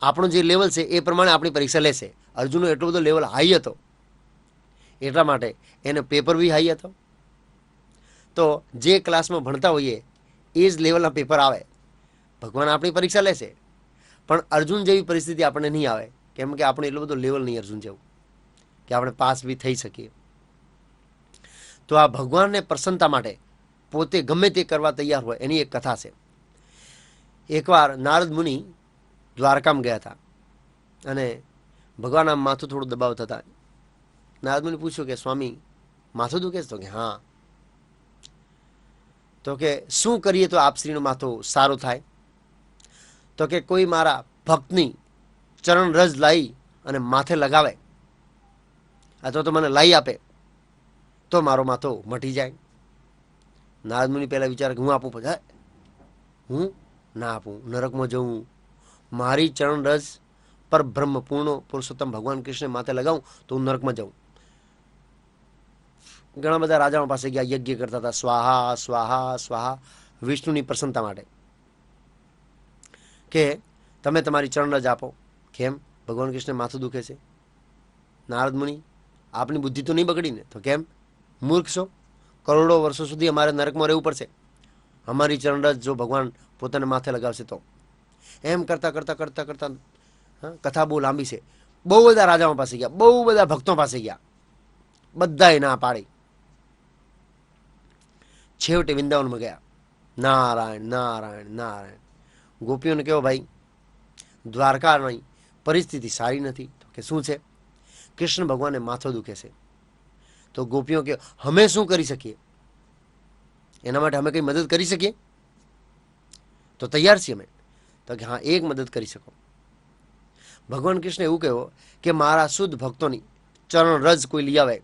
[SPEAKER 1] આપણું જે લેવલ છે એ પ્રમાણે આપણી પરીક્ષા લેશે. અર્જુનનો એટલો બધો લેવલ હાઈ હતો એટલા માટે એને પેપર બી હાઈ હતો. તો જે ક્લાસમાં ભણતા હોઈએ એ જ લેવલના પેપર આવે. ભગવાન આપણી પરીક્ષા લેશે. પણ અર્જુન જેવી પરિસ્થિતિ આપણને નહીં આવે, કેમ કે આપણે એટલો બધો લેવલ નહીં અર્જુન જેવું કે આપણે પાસ બી થઈ શકીએ. તો આ ભગવાનને પ્રસન્નતા માટે પોતે ગમે તે કરવા તૈયાર હોય એની એક કથા છે. એકવાર નારદ મુનિ દ્વારકામાં ગયા હતા અને ભગવાન આમ માથું થોડું દબાવતા હતા. નારદ મુનિ પૂછ્યું કે સ્વામી માથું દુખે છે? તો કે હા. તો કે શું કરીએ તો આપશ્રીનું માથું સારું થાય? તો કે કોઈ મારા ભક્તની ચરણ રજ લાવી અને માથે લગાવે અથવા તો મને લાવી આપે તો મારો માથો મટી જાય. નારદ મુનિ પહેલા વિચાર કે હું આપું, પછી હું ના આપું, નરકમાં જવું. મારી ચરણ રજ પર બ્રહ્મ પૂર્ણ પુરુષોત્તમ ભગવાન કૃષ્ણ માથે લગાવું તો હું નરકમાં જાઉં. ઘણા બધા રાજાઓ પાસે ગયા, યજ્ઞ કરતા હતા, સ્વાહા સ્વાહા સ્વાહા, વિષ્ણુની પ્રસન્નતા માટે કે તમે તમારી ચરણ રજ આપો. કેમ? ભગવાન કૃષ્ણ માથું દુખે છે. નારદ મુનિ આપની બુદ્ધિ તો નહીં બગડીને? તો કેમ? મૂર્ખ છો? કરોડો વર્ષો સુધી અમારે નરકમાં રહેવું પડશે અમારી ચરણ રજ જો ભગવાન પોતાને માથે લગાવશે તો. એમ કરતાં કરતાં કરતાં કરતાં કથા બહુ લાંબી છે. બહુ બધા રાજાઓ પાસે ગયા, બહુ બધા ભક્તો પાસે ગયા, બધાએ ના પાડી. છેવટે વૃંદાવનમાં ગયા. નારાયણ નારાયણ નારાયણ. ગોપીઓને કહો ભાઈ દ્વારકાની પરિસ્થિતિ સારી નથી. તો કે શું છે? કૃષ્ણ ભગવાનને માથો દુખે છે. તો ગોપીઓ કે અમે શું કરી શકીએ? એના માટે અમે કંઈ મદદ કરી શકીએ? તો તૈયાર છીએ અમે. તો કે હા, એક મદદ કરી શકો. ભગવાન કૃષ્ણ એવું કહ્યું કે મારા શુદ્ધ ભક્તોની ચરણ રજ કોઈ લઈ આવે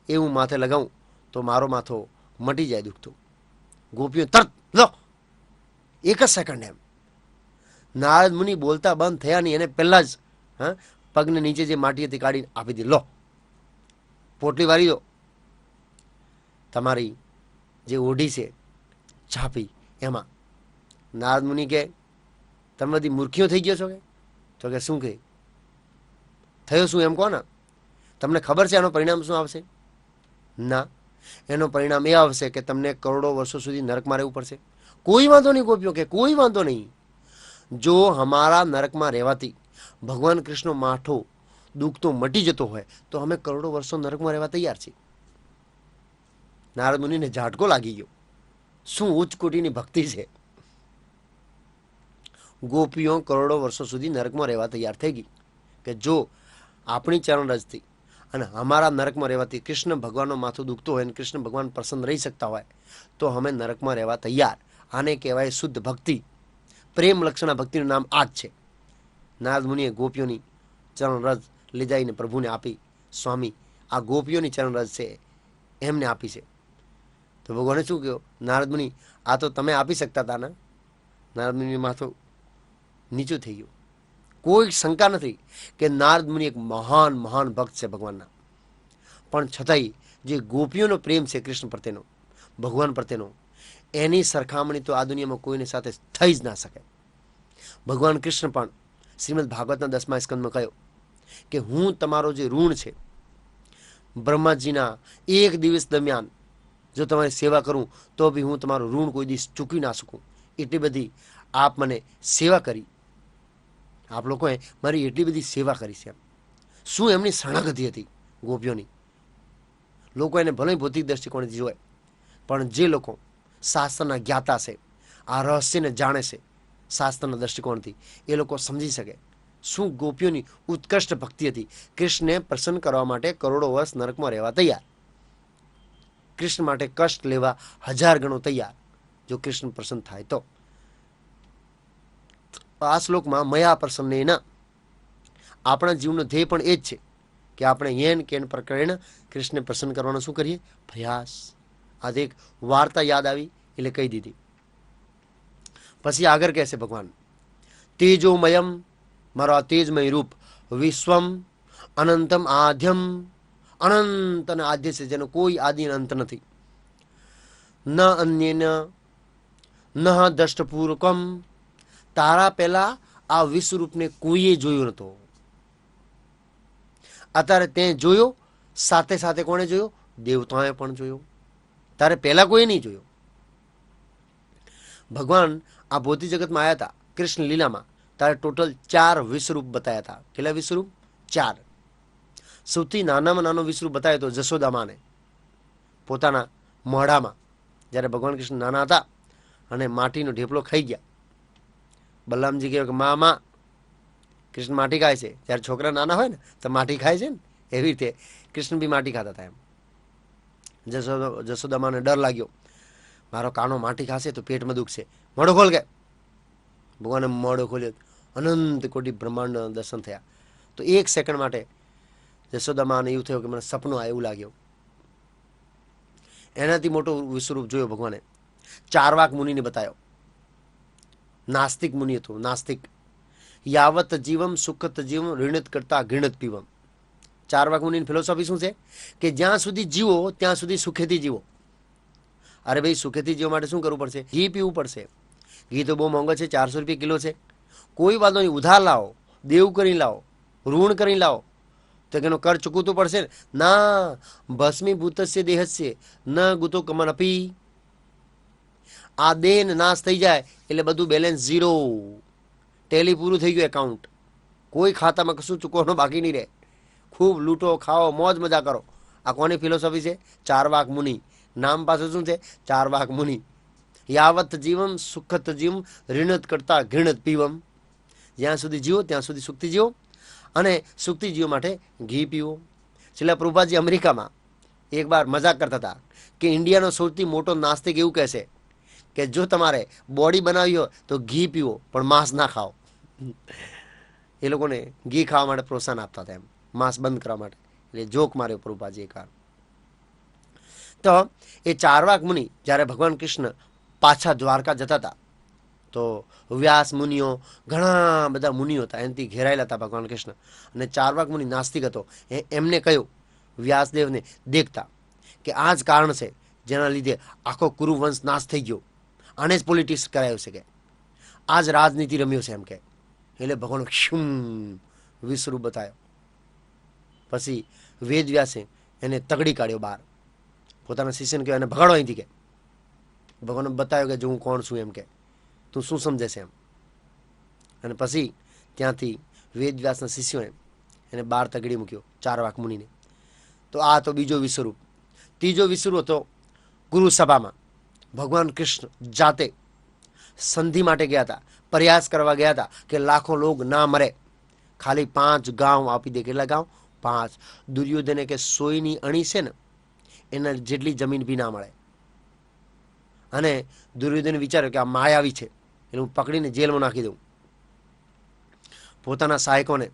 [SPEAKER 1] એ હું માથે લગાવું તો મારો માથો મટી જાય દુખતું. ગોપીઓ તરત લો, એક જ સેકન્ડ એમ. નારદ મુનિ બોલતા બંધ થયા નહીં એને પહેલાં જ પગને નીચે જે માટી હતી કાઢીને આપી દીધી. લો, પોટલી વાળી દો. તમારી જે ઓઢી છે છાપી એમાં. નારદ મુનિ કે તમે બધી મૂર્ખીઓ થઈ ગયો છો કે? તો કે શું કહે થયો શું એમ કહો ને. તમને ખબર છે એનું પરિણામ શું આવશે? ના, એનું પરિણામ એ આવશે કે તમને કરોડો વર્ષો સુધી નરકમાં રહેવું પડશે. કોઈ વાંધો નહીં ગોપીઓ કે કોઈ વાંધો નહીં. જો અમારા નરકમાં રહેવાથી ભગવાન કૃષ્ણનો માથો દુઃખ તો મટી જતો હોય તો અમે કરોડો વર્ષો નરકમાં રહેવા તૈયાર છીએ. નારદ મુનિને ઝાટકો લાગી ગયો. શું ઉચ્ચ કોટીની ભક્તિ છે. ગોપીઓ કરોડો વર્ષો સુધી નરકમાં રહેવા તૈયાર થઈ ગઈ કે જો આપણી ચરણ રજથી અને અમારા નરકમાં રહેવાથી કૃષ્ણ ભગવાનનો માથું દુખતું હોય અને કૃષ્ણ ભગવાન પ્રસન્ન રહી શકતા હોય તો અમે નરકમાં રહેવા તૈયાર. આને કહેવાય શુદ્ધ ભક્તિ. પ્રેમ લક્ષણા ભક્તિનું નામ આ જ છે. નારદ મુનિએ ગોપીઓની ચરણ રજ લીધાઈને પ્રભુને આપી. સ્વામી, આ ગોપીઓની ચરણ રજ છે, એમને આપી છે. તો ભગવાને શું કહ્યું? નારદ મુનિ, આ તો તમે આપી શકતા હતા ને. નારદ મુનિનું માથું નીચું થઈ ગયું. કોઈ શંકા નથી કે નારદ મુનિ એક મહાન મહાન ભક્ત છે ભગવાનના. પણ છતાંય જે ગોપીઓનો પ્રેમ છે કૃષ્ણ પ્રત્યેનો, ભગવાન પ્રત્યેનો, એની સરખામણી તો આ દુનિયામાં કોઈને સાથે થઈ જ ના શકે. ભગવાન કૃષ્ણ પણ શ્રીમદ ભાગવતના 10મા સ્કંદમાં કહ્યું કે હું તમારો જે ઋણ છે, બ્રહ્માજીના એક દિવસ દરમિયાન જો તમારી સેવા કરું તો બી હું તમારું ઋણ કોઈ દિવસ ચૂકી ના શકું. એટલી બધી આપ મને સેવા કરી, આપ લોકોએ મારી એટલી બધી સેવા કરી છે. શું એમની શરણાગતિ હતી ગોપીઓની. લોકો એને ભલે ભૌતિક દ્રષ્ટિકોણથી જોવે, પણ જે લોકો શાસ્ત્રના જ્ઞાતા છે, આ રહસ્યને જાણે છે શાસ્ત્રના દ્રષ્ટિકોણથી, એ લોકો સમજી શકે શું ગોપીઓની ઉત્કૃષ્ટ ભક્તિ હતી. કૃષ્ણને પ્રસન્ન કરવા માટે કરોડો વર્ષ નરકમાં રહેવા તૈયાર, કૃષ્ણ માટે કષ્ટ લેવા 1000 ગણો તૈયાર, જો કૃષ્ણ પ્રસન્ન થાય તો. આ શ્લોકમાં મયા પ્રસન્નેના, આપણા જીવનો ધ્યેય પણ એ જ છે કે આપણે યેન કેન પ્રકરણ કૃષ્ણને પ્રસન્ન કરવાનો શું કરીએ? પ્રયાસ. આજે એક વાર્તા યાદ આવી એટલે કહી દીધી. પછી આગળ કહેશે ભગવાન, તેજોમયમ, મારો આ તેજમય રૂપ, વિશ્વમ અનંતમ આદ્યમ, અનંત અને આદ્ય છે જેનો કોઈ આદિ અંત નથી. ન અન્યન ન દ્રષ્ટપૂર્વકમ, તારા પહેલા આ વિશ્વરૂપને કોઈએ જોયો નતો. અત્યારે તે જોયો, સાથે સાથે કોણે જોયો? દેવતાએ પણ જોયો. તારે પહેલા કોઈ નહીં જોયો. ભગવાન આ ભૌતિક જગતમાં આવ્યા હતા કૃષ્ણ લીલામાં, તારે ટોટલ 4 વિશ્વરૂપ બતાવ્યા હતા. કેટલા વિશ્વરૂપ? 4. સૌથી નાનામાં નાનો વિશ્વરૂપ બતાવ્યો તો જશોદામાને પોતાના મોઢામાં, જ્યારે ભગવાન કૃષ્ણ નાના હતા અને માટીનો ઢેપલો ખાઈ ગયા. બલરામજી કહ્યું કે માં કૃષ્ણ માટી ખાય છે. જ્યારે છોકરા નાના હોય ને તો માટી ખાય છે ને, એવી રીતે કૃષ્ણ બી માટી ખાતા હતા. એમ જશોદામાને ડર લાગ્યો, મારો કાનો માટી ખાશે તો પેટમાં દુખશે, મોઢો ખોલ કે. ભગવાને મોઢો ખોલ્યો, અનંત કોટી બ્રહ્માંડના દર્શન થયા. તો 1 સેકન્ડ માટે જશોદામાને એવું થયું કે મને સપનું આ એવું લાગ્યું. એનાથી મોટો વિશ્વરૂપ જોયો ભગવાને. ચારવાક મુનિને બતાવ્યો. નાસ્તિક મુનિ હતો, નાસ્તિક. યાવત જીવમ સુખત જીવમ ઋણત કરતા ઘૃણત પીવમ. ચારવાક મુનિની ફિલોસોફી શું છે કે જ્યાં સુધી જીવો ત્યાં સુધી સુખેથી જીવો. અરે ભાઈ, સુખેથી જીવવા માટે શું કરવું પડશે? ઘી પીવું પડશે. ઘી તો બહુ મોંઘો છે, 400 રૂપિયા કિલો છે. કોઈ વાંધો નહીં, ઉધાર લાવો, દેવ કરી લાવો, ઋણ કરી લાવો, તો એનો કર ચૂકવવું પડશે ને. ના ભસ્મીભૂતસ્ય દેહસ્ય ન ગુતો કમનપી. આ દેહ નાશ થઈ જાય એટલે બધું બેલેન્સ 0, ટેલી પૂરું થઈ ગયું એકાઉન્ટ. કોઈ ખાતામાં કશું ચૂકવવાનું બાકી નહીં રહે. ખૂબ લૂંટો, ખાઓ, મોજ મજા કરો. આ કોની ફિલોસોફી છે? ચારવાક મુનિ. નામ પાછું શું છે? ચારવાક મુનિ. યાવત જીવમ સુખત જીવમ ઋણત કરતા ઘૃણત પીવમ. જ્યાં સુધી જીવો ત્યાં સુધી સુખથી જીવો, અને સુખથી જીવો માટે ઘી પીવો. છેલ્લા પ્રભુપાદજી અમેરિકામાં એક વાર મજાક કરતા હતા કે ઇન્ડિયાનો સૌથી મોટો નાસ્તિક એવું કહેશે કે જો તમારે બોડી બનાવી હોય તો ઘી પીવો પણ માંસ ના ખાઓ. એ લોકોને ઘી ખાવા માટે પ્રોત્સાહન આપતા હતા, એમ માંસ બંધ કરવા માટે. એટલે જોક માર્યો પ્રભુપાદજી એક વાર. તો એ ચારવાક મુનિ જ્યારે ભગવાન કૃષ્ણ પાછા દ્વારકા જતા હતા તો વ્યાસ મુનિઓ, ઘણા બધા મુનિઓ હતા, એનાથી ઘેરાયેલા હતા ભગવાન કૃષ્ણ. અને ચારવાક મુનિ નાસ્તિક હતો. એમને કહ્યું વ્યાસદેવને દેખતા કે આ જ કારણ છે જેના લીધે આખો કુરુવંશ નાશ થઈ ગયો. આને જ પોલિટિક્સ કરાયું છે, કે આ જ રાજનીતિ રમ્યો છે એમ કે. એટલે ભગવાન ક્ષુમ વિશ્વરૂપ બતાવ્યો. પછી વેદ વ્યાસે એને તગડી કાઢ્યો બહાર. પોતાના શિષ્યને કહ્યું એને ભગાડો અહીંથી, કે ભગવાને બતાવ્યો કે જો હું કોણ છું એમ, કે તું શું સમજે છે એમ. અને પછી ત્યાંથી વેદ વ્યાસના શિષ્યોએ એને બહાર તગડી મૂક્યો ચારવાક મુનિને. તો આ તો બીજો વિશ્વરૂપ. ત્રીજો વિશ્વરૂપ હતો ગુરુ સભામાં ભગવાન કૃષ્ણ જાતે સંધિ માટે ગયા હતા, પ્રયાસ કરવા ગયા હતા કે લાખો લોગ ના મરે, ખાલી 5 ગાંવ આપી દે. કેટલા ગાંવ? 5. દુર્યોધને કે સોયની અણી છે ને એના જેટલી જમીન બી ના મળે. અને દુર્યોધને વિચાર્યો કે આ માયાવી છે એટલે હું પકડીને જેલમાં નાખી દઉં. પોતાના સહાયકોને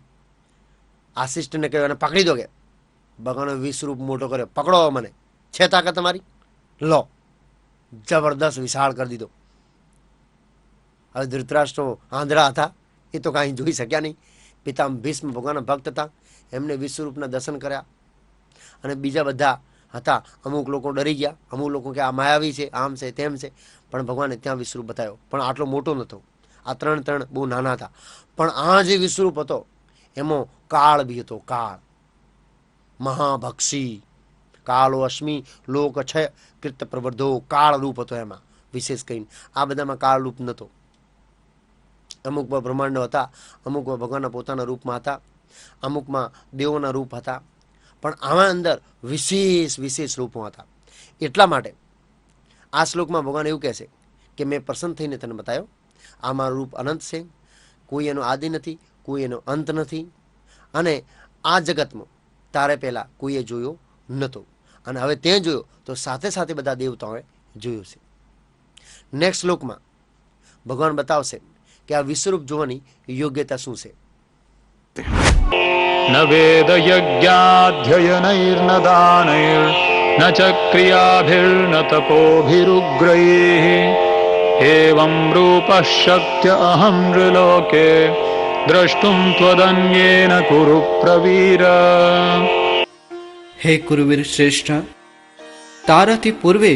[SPEAKER 1] આસિસ્ટન્ટને કહ્યું અને પકડી દો, કે ભગવાનનો વિશ્વરૂપ મોટો કર્યો, પકડો મને, છે તાકાત તમારી, લો. જબરદસ્ત વિશાળ કરી દીધો. હવે ધૃતરાષ્ટ્રો આંધળા હતા, એ તો કાંઈ જોઈ શક્યા નહીં. પિતામહ ભીષ્મ ભગવાનના ભક્ત હતા, એમને વિશ્વરૂપના દર્શન કર્યા. અને બીજા બધા હતા, અમુક લોકો ડરી ગયા, અમુક લોકો કે આ માયાવી છે, આમ છે, તેમ છે. પણ ભગવાને ત્યાં વિશ્વરૂપ બતાવ્યો, પણ આટલો મોટો નહોતો. આ ત્રણ બહુ નાના હતા. પણ આ જે વિશ્વરૂપ હતો એમાં કાળ બી હતો. કાળ મહાભક્ષી, કાળો અશ્મિ લોક છે કીર્ત પ્રવર્ધો, કાળ રૂપ હતો એમાં વિશેષ કરીને. આ બધામાં કાળ રૂપ નહોતો. અમુકમાં બ્રહ્માંડો હતા, અમુકમાં ભગવાનના પોતાના રૂપમાં હતા, અમુકમાં દેવોના રૂપ હતા. પણ આમાં અંદર વિશેષ રૂપો હતા. એટલા માટે આ શ્લોકમાં ભગવાન એવું કહે છે કે મેં પ્રસન્ન થઈને તને બતાવ્યો, આ મારું રૂપ અનંત છે, કોઈ એનો આદિ નથી, કોઈ એનો અંત નથી. અને આ જગતમાં તારે પહેલાં કોઈએ જોયો નહોતો, અને હવે તે જોયો તો સાથે સાથે બધા દેવતાઓએ જોયું છે. નેક્સ્ટ શ્લોકમાં ભગવાન બતાવશે કે આ વિશ્વરૂપ જોવાની યોગ્યતા શું છે.
[SPEAKER 2] न वेदयज्ञाध्ययनैर्न दानैर्न च क्रियाभिर्न तपोभिरुग्रैः एवं रूपः शक्य अहं नृलोके द्रष्टुं त्वदन्येन कुरु प्रवीर.
[SPEAKER 3] હે કુરુવીર શ્રેષ્ઠ, તારાથી પૂર્વે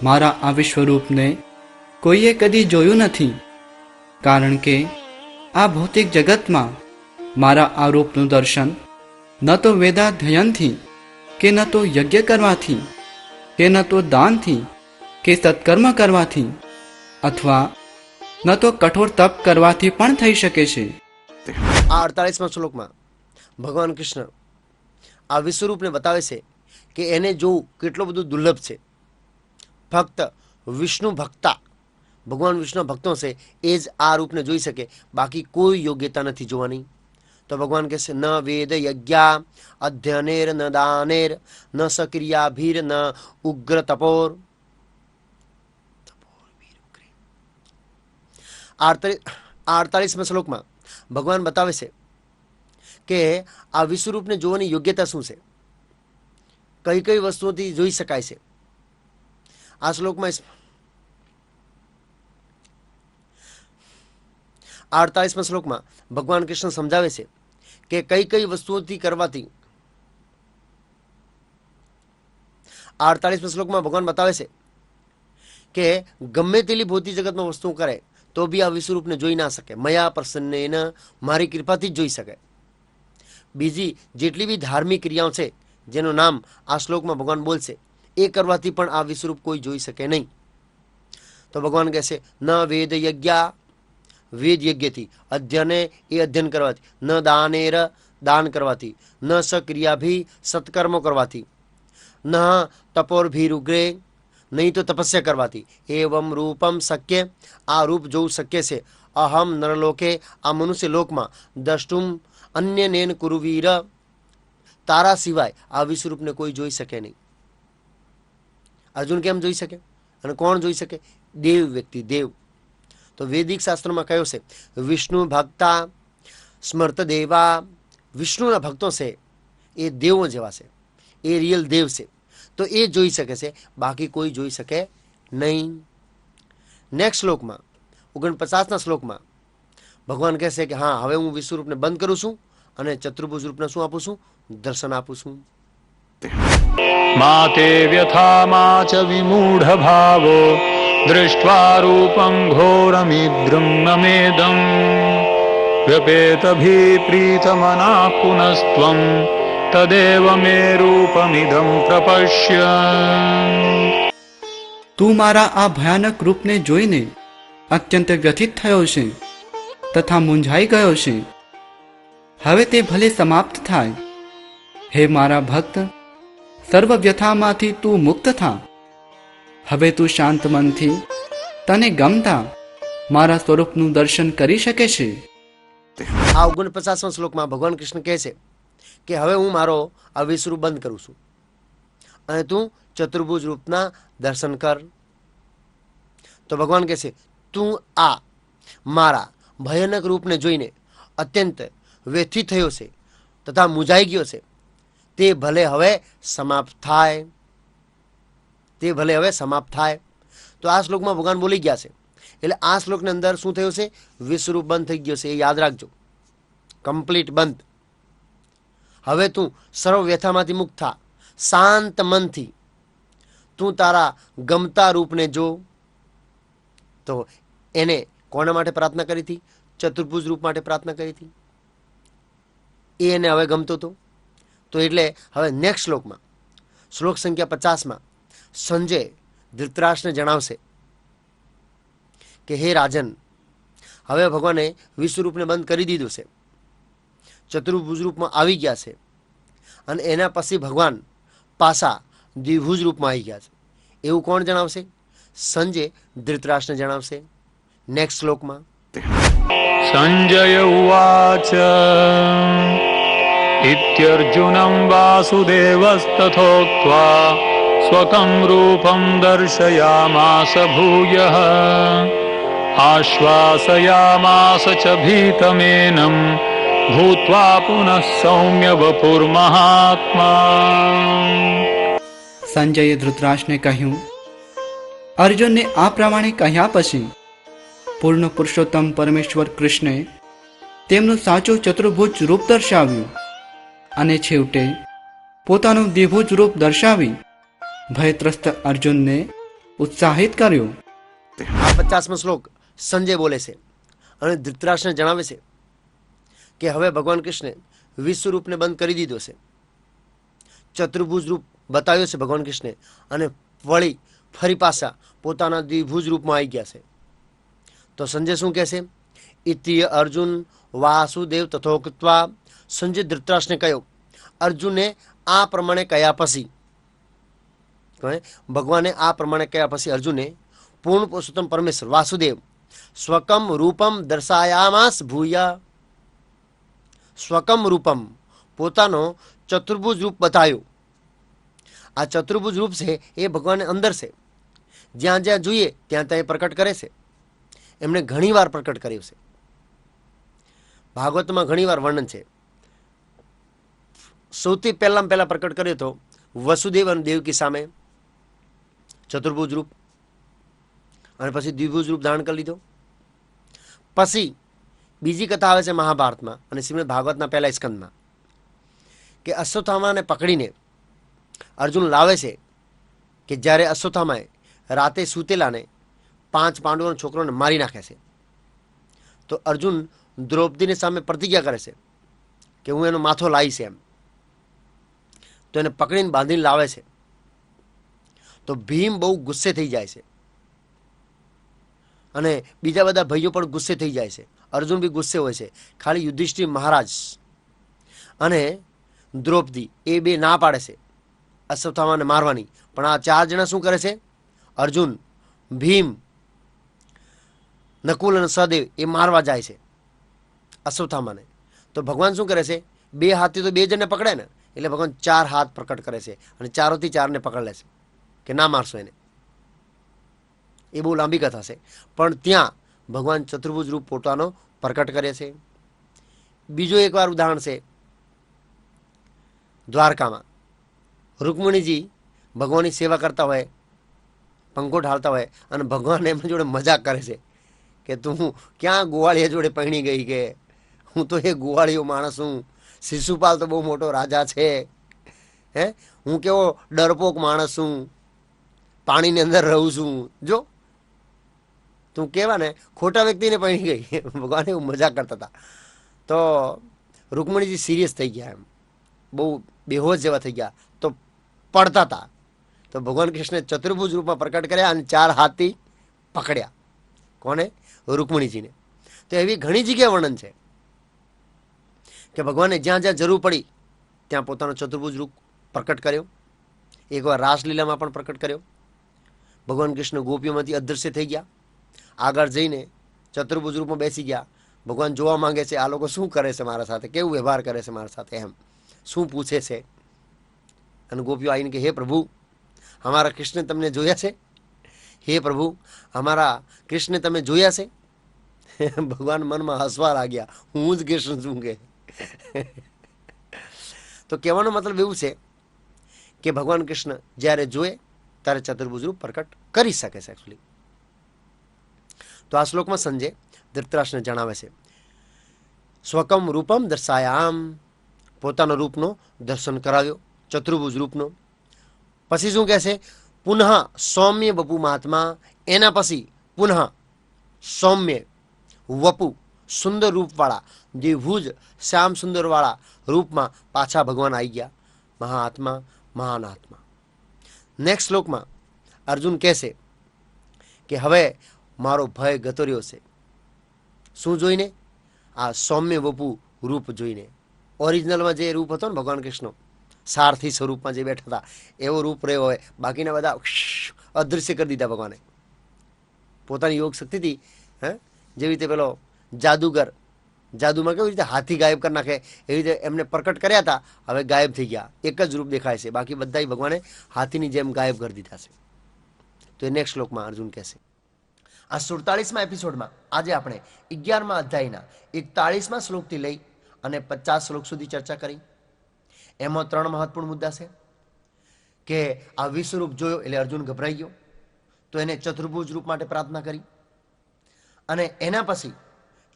[SPEAKER 3] મારા આ વિશ્વરૂપને કોઈએ કદી જોયું નથી, કારણ કે આ ભૌતિક જગતમાં મારા આ રૂપનું દર્શન ન તો વેદાધ્યયનથી, કે ન તો યજ્ઞ કરવાથી, કે ન તો દાનથી, કે સત્કર્મ કરવાથી, અથવા ન તો કઠોર તપ કરવાથી પણ થઈ શકે છે.
[SPEAKER 1] આ 48મા શ્લોકમાં ભગવાન કૃષ્ણ આ વિશ્વરૂપને બતાવે છે કે એને જોવું કેટલું બધું દુર્લભ છે. ફક્ત વિષ્ણુ ભક્તા, ભગવાન વિષ્ણુ ભક્તો છે એ જ આ રૂપને જોઈ શકે, બાકી કોઈ યોગ્યતા નથી જોવાની. તો ભગવાન કહે છે ન વેદ યજ્ઞા અધ્યનેર ન દાનેર ન સક્રિયાભીર ન ઉગ્ર તપોર. 48મા શ્લોકમાં ભગવાન બતાવે છે કે આ વિશ્વરૂપને જોવાની યોગ્યતા શું છે, કઈ કઈ વસ્તુઓથી જોઈ શકાય છે. આ શ્લોકમાં 48મા શ્લોકમાં ભગવાન કૃષ્ણ સમજાવે છે કે કઈ કઈ વસ્તુઓથી કરવાથી. 48મા શ્લોકમાં ભગવાન બતાવે છે કે ગમે તેટલી ભૌતિક જગતમાં વસ્તુઓ કરે તો બી આ વિશ્વરૂપને જોઈ ના શકે. મયા પ્રસન્નેન, મારી કૃપાથી જ જોઈ શકે. બીજી જેટલી બી ધાર્મિક ક્રિયાઓ છે જેનું નામ આ શ્લોકમાં ભગવાન બોલશે, એ કરવાથી પણ આ વિશ્વરૂપ કોઈ જોઈ શકે નહીં. તો ભગવાન કહેશે ન વેદ યજ્ઞા, વેદ યજ્ઞથી, અધ્યને એ અધ્યયન કરવાથી, ન દાનેર દાન કરવાથી, ન સક્રિયાભી સત્કર્મો કરવાથી, ન તપોર્ભીરુગ્રે નહીં તો તપસ્યા કરવાથી, એવમ રૂપમ શક્ય આ રૂપ જોવું શક્ય છે. અહમ નરલોકે આ મનુષ્ય લોકમાં, દ્રષ્ટુમ અન્યનેન કુરુવીર તારા સિવાય આ વિશ્વરૂપને કોઈ જોઈ શકે નહીં. અર્જુન કેમ જોઈ શકે અને કોણ જોઈ શકે? દેવ વ્યક્તિ, દેવ. તો વૈદિક શાસ્ત્રોમાં કયો છે વિષ્ણુ ભક્તા સ્મર્ત દેવા, વિષ્ણુના ભક્તો છે એ દેવો જેવા છે, એ રિયલ દેવ છે, તો એ જોઈ શકે છે, બાકી કોઈ જોઈ શકે નહીં. નેક્સ્ટ શ્લોકમાં 49ના શ્લોકમાં ભગવાન કહેશે કે હા હવે હું વિશ્વરૂપને બંધ કરું છું અને ચતુર્ભુજ રૂપને શું આપું છું? દર્શન આપું છું.
[SPEAKER 2] मा ते व्यथा मा च विमूढ भावो दृष्ट्वा रूपं घोरमिद्रं नमेदं व्यपेतभिप्रीतमना पुनस्त्वं तदेव मे रूपमिदं प्रपश्य.
[SPEAKER 3] તું મારા આ ભયાનક રૂપને જોઈને અત્યંત વ્યથિત થયો છે તથા મૂંઝાઈ ગયો છે. હવે તે ભલે સમાપ્ત થાય. હે મારા ભક્ત, સર્વ વ્યથામાંથી તું મુક્ત થા. હવે તું શાંત મનથી તને ગમતા મારા સ્વરૂપનું દર્શન કરી શકે છે.
[SPEAKER 1] આ 49મા શ્લોકમાં ભગવાન કૃષ્ણ કહે છે કે હવે હું મારો આ વિશ્વરૂપ બંધ કરું છું અને તું ચતુર્ભુજ રૂપના દર્શન કર. તો ભગવાન કહે છે તું આ મારા ભયાનક રૂપને જોઈને અત્યંત વ્યથિત થયો છે તથા મૂંઝાઈ ગયો છે, તે ભલે હવે સમાપ્ત થાય, તે ભલે હવે સમાપ્ત થાય. તો આ શ્લોકમાં ભગવાન બોલી ગયા છે. એટલે આ શ્લોકની અંદર શું થયું છે? વિશ્વરૂપ બંધ થઈ ગયો છે, એ યાદ રાખજો. કમ્પ્લીટ બંધ. હવે તું સર્વ વ્યથામાંથી મુક્ત થા, શાંત મનથી તું તારા ગમતા રૂપને જો. તો એને કોના માટે પ્રાર્થના કરી હતી? ચતુર્ભુજ રૂપ માટે પ્રાર્થના કરી હતી. એ એને હવે ગમતો હતો. તો એટલે હવે નેક્સ્ટ શ્લોકમાં, શ્લોક સંખ્યા 50માં સંજય ધૃતરાષ્ટ્રને જણાવશે કે હે રાજન, હવે ભગવાને વિશ્વરૂપને બંધ કરી દીધું છે, ચતુર્ભુજ રૂપમાં આવી ગયા છે અને એના પછી ભગવાન પાછા દ્વિભુજ રૂપમાં આવી ગયા છે. એવું કોણ જણાવશે? સંજય ધૃતરાષ્ટ્રને જણાવશે નેક્સ્ટ શ્લોકમાં.
[SPEAKER 2] સંજય ઉવાચ ઇત્યર્જુનમ વાસુદેવસ્તથોક્ત્વા સ્વકં રૂપં દર્શયામાસ ભૂયઃ આશ્વાસયામાસ ચ ભીતમેનમ ભૂત્વા પુનઃ સૌમ્ય વપુર્મહાત્મા.
[SPEAKER 3] સંજયે ધૃતરાષ્ટ્રને કહ્યું, અર્જુનને આ પ્રમાણે કહ્યા પછી પૂર્ણ પુરુષોત્તમ પરમેશ્વર કૃષ્ણે તેમનું સાચું ચતુર્ભુજ રૂપ દર્શાવ્યું અને છેવટે પોતાનું દ્વિભુજ રૂપ દર્શાવી ભયત્રસ્ત અર્જુનને ઉત્સાહિત કર્યો.
[SPEAKER 1] આ 50મો શ્લોક સંજય બોલે છે અને ધૃતરાષ્ટ્રને જણાવે છે કે હવે ભગવાન કૃષ્ણે વિશ્વરૂપને બંધ કરી દીધો છે, ચતુર્ભુજ રૂપ બતાવ્યો છે ભગવાન કૃષ્ણે અને ફરી પાછા પોતાના દ્વિભુજ રૂપમાં આવી ગયા છે. તો સંજય શું કહે છે? ઇતિ અર્જુન વાસુદેવ તથોક્ત્વા. સંજય ધૃતરાષ્ટ્રને કહ્યો, અર્જુને આ પ્રમાણે કહ્યા પછી, ભગવાને આ પ્રમાણે કહ્યા પછી અર્જુને પૂર્ણ પુરુષોત્તમ પરમેશ્વર વાસુદેવ સ્વકમ રૂપમ દર્શાયામાસ ભૂય. સ્વકમ રૂપમ પોતાનો ચતુર્ભુજ રૂપ બતાવ્યો. આ ચતુર્ભુજ રૂપ છે એ ભગવાનની અંદર છે, જ્યાં જ્યાં જોઈએ ત્યાં ત્યાં એ પ્રકટ કરે છે. એમણે ઘણીવાર પ્રકટ કર્યું છે. ભાગવતમાં ઘણીવાર વર્ણન છે. સૌથી પહેલા પ્રકટ કર્યો તો વસુદેવ અને દેવકી સામે ચતુર્ભુજ રૂપ, અને પછી દ્વિભુજ રૂપ ધારણ કરી લીધો. પછી બીજી કથા આવે છે મહાભારતમાં અને શ્રીમદ ભાગવતના પહેલા સ્કંદમાં કે અશ્વત્થામાને પકડીને અર્જુન લાવે છે કે જ્યારે અશ્વત્થામાએ રાતે સૂતેલાને 5 પાંડવોના છોકરોને મારી નાખે છે, તો અર્જુન દ્રૌપદીની સામે પ્રતિજ્ઞા કરે છે કે હું એનો માથો લાવીશ એમ. તો એને પકડીને બાંધીને લાવે છે. તો ભીમ બહુ ગુસ્સે થઈ જાય છે અને બીજા બધા ભાઈઓ પણ ગુસ્સે થઈ જાય છે. અર્જુન બી ગુસ્સે હોય છે. ખાલી યુધિષ્ઠિર મહારાજ અને દ્રૌપદી એ બે ના પાડે છે અશ્વત્થામાને મારવાની. પણ આ 4 જણા શું કરે છે? અર્જુન, ભીમ, નકુલ અને સહદેવ એ મારવા જાય છે અશ્વત્થામાને. તો ભગવાન શું કરે છે? 2 હાથથી તો 2 જણને પકડે ને, એટલે ભગવાન 4 હાથ પ્રકટ કરે છે અને 4થી 4ને પકડ લે છે કે ના મારશો એને. એ બહુ લાંબી કથા છે, પણ ત્યાં ભગવાન ચતુર્ભુજ રૂપ પોતાનો પ્રકટ કરે છે. બીજો એકવાર ઉદાહરણ છે દ્વારકામાં. રૂકમણીજી ભગવાનની સેવા કરતા હોય, પંખો ઢાળતા હોય અને ભગવાન એમની જોડે મજાક કરે છે કે તું ક્યાં ગોવાળિયા જોડે પરણી ગઈ, કે હું તો એ ગોવાળિયો માણસ હું, શિશુપાલ તો બહુ મોટો રાજા છે, હું કેવો ડરપોક માણસ છું, પાણીની અંદર રહું છું, જો તું કેવા ને ખોટા વ્યક્તિને પરણી ગઈ. ભગવાન એવું મજાક કરતા હતા. તો રૂકમણીજી સિરિયસ થઈ ગયા, એમ બહુ બેહોશ જેવા થઈ ગયા, તો પડતા હતા. તો ભગવાન કૃષ્ણે ચતુર્ભુજ રૂપમાં પ્રકટ કર્યા અને 4 હાથથી પકડ્યા. કોને? રૂકમણીજીને. તો એવી ઘણી જગ્યાએ વર્ણન છે કે ભગવાને જ્યાં જ્યાં જરૂર પડી ત્યાં પોતાનો ચતુર્ભુજ રૂપ પ્રકટ કર્યો. એકવાર રાસલીલામાં પણ પ્રકટ કર્યો, ભગવાન કૃષ્ણ ગોપીઓમાંથી અદૃશ્ય થઈ ગયા. આગળ જઈને ચતુર્ભુજ રૂપમાં બેસી ગયા. ભગવાન જોવા માંગે છે આ લોકો શું કરે છે મારા સાથે, કેવું વ્યવહાર કરે છે મારા સાથે, એમ શું પૂછે છે. અને ગોપીઓ આવીને કે હે પ્રભુ, અમારા કૃષ્ણ તમને જોયા છે? હે પ્રભુ, અમારા કૃષ્ણ તમે જોયા છે? ભગવાન મનમાં હસવા લાગ્યા, હું જ કૃષ્ણ છું કે. તો કહેવાનો મતલબ એવું છે કે ભગવાન કૃષ્ણ જ્યારે જોએ ત્યારે ચતુર્ભુજ રૂપ પ્રકટ કરી શકે છે એકચ્યુઅલી. તો આ શ્લોકમાં સંજય ધૃતરાષ્ટ્રને જણાવે છે સ્વકમ રૂપમ દર્શાયામ, પોતાના રૂપનો દર્શન કરાવ્યો, ચતુર્ભુજ રૂપનો. પછી શું કહે છે? પુનઃ સૌમ્ય વપુ મહાત્મા, એના પછી પુનઃ સૌમ્ય વપુ સુંદર રૂપવાળા, દ્વિભુજ શ્યામ સુંદરવાળા રૂપમાં પાછા ભગવાન આવી ગયા, મહાઆત્મા મહાન આત્મા. નેક્સ્ટ શ્લોકમાં અર્જુન કહેશે કે હવે મારો ભય ગતો રહ્યો છે. શું જોઈને? આ સૌમ્ય વપુ રૂપ જોઈને. ઓરિજિનલમાં જે રૂપ હતો ને ભગવાન કૃષ્ણ સારથી સ્વરૂપમાં જે બેઠા હતા એવો રૂપ રહ્યો હોય, બાકીના બધા અદૃશ્ય કરી દીધા ભગવાને. પોતાની યોગ શક્તિથી જેવી રીતે પેલો જાદુગર જાદુમાં કેવી રીતે હાથી ગાયબ કરી નાખે એવી રીતે એમને પ્રકટ કર્યા હતા, હવે ગાયબ થઈ ગયા, એક જ રૂપ દેખાય છે, બાકી બધા ભગવાને હાથીની જેમ ગાયબ કરી દીધા છે. તો એ નેક્સ્ટ શ્લોકમાં અર્જુન કહેશે. આ 47મા એપિસોડમાં આજે આપણે 11મા અધ્યાયના 41મા શ્લોકથી લઈ અને 50 શ્લોક સુધી ચર્ચા કરી. એમાં 3 મહત્વપૂર્ણ મુદ્દા છે કે આ વિશ્વરૂપ જોયો એટલે અર્જુન ગભરાઈ ગયો, તો એને ચતુર્ભુજ રૂપ માટે પ્રાર્થના કરી. અને એના પછી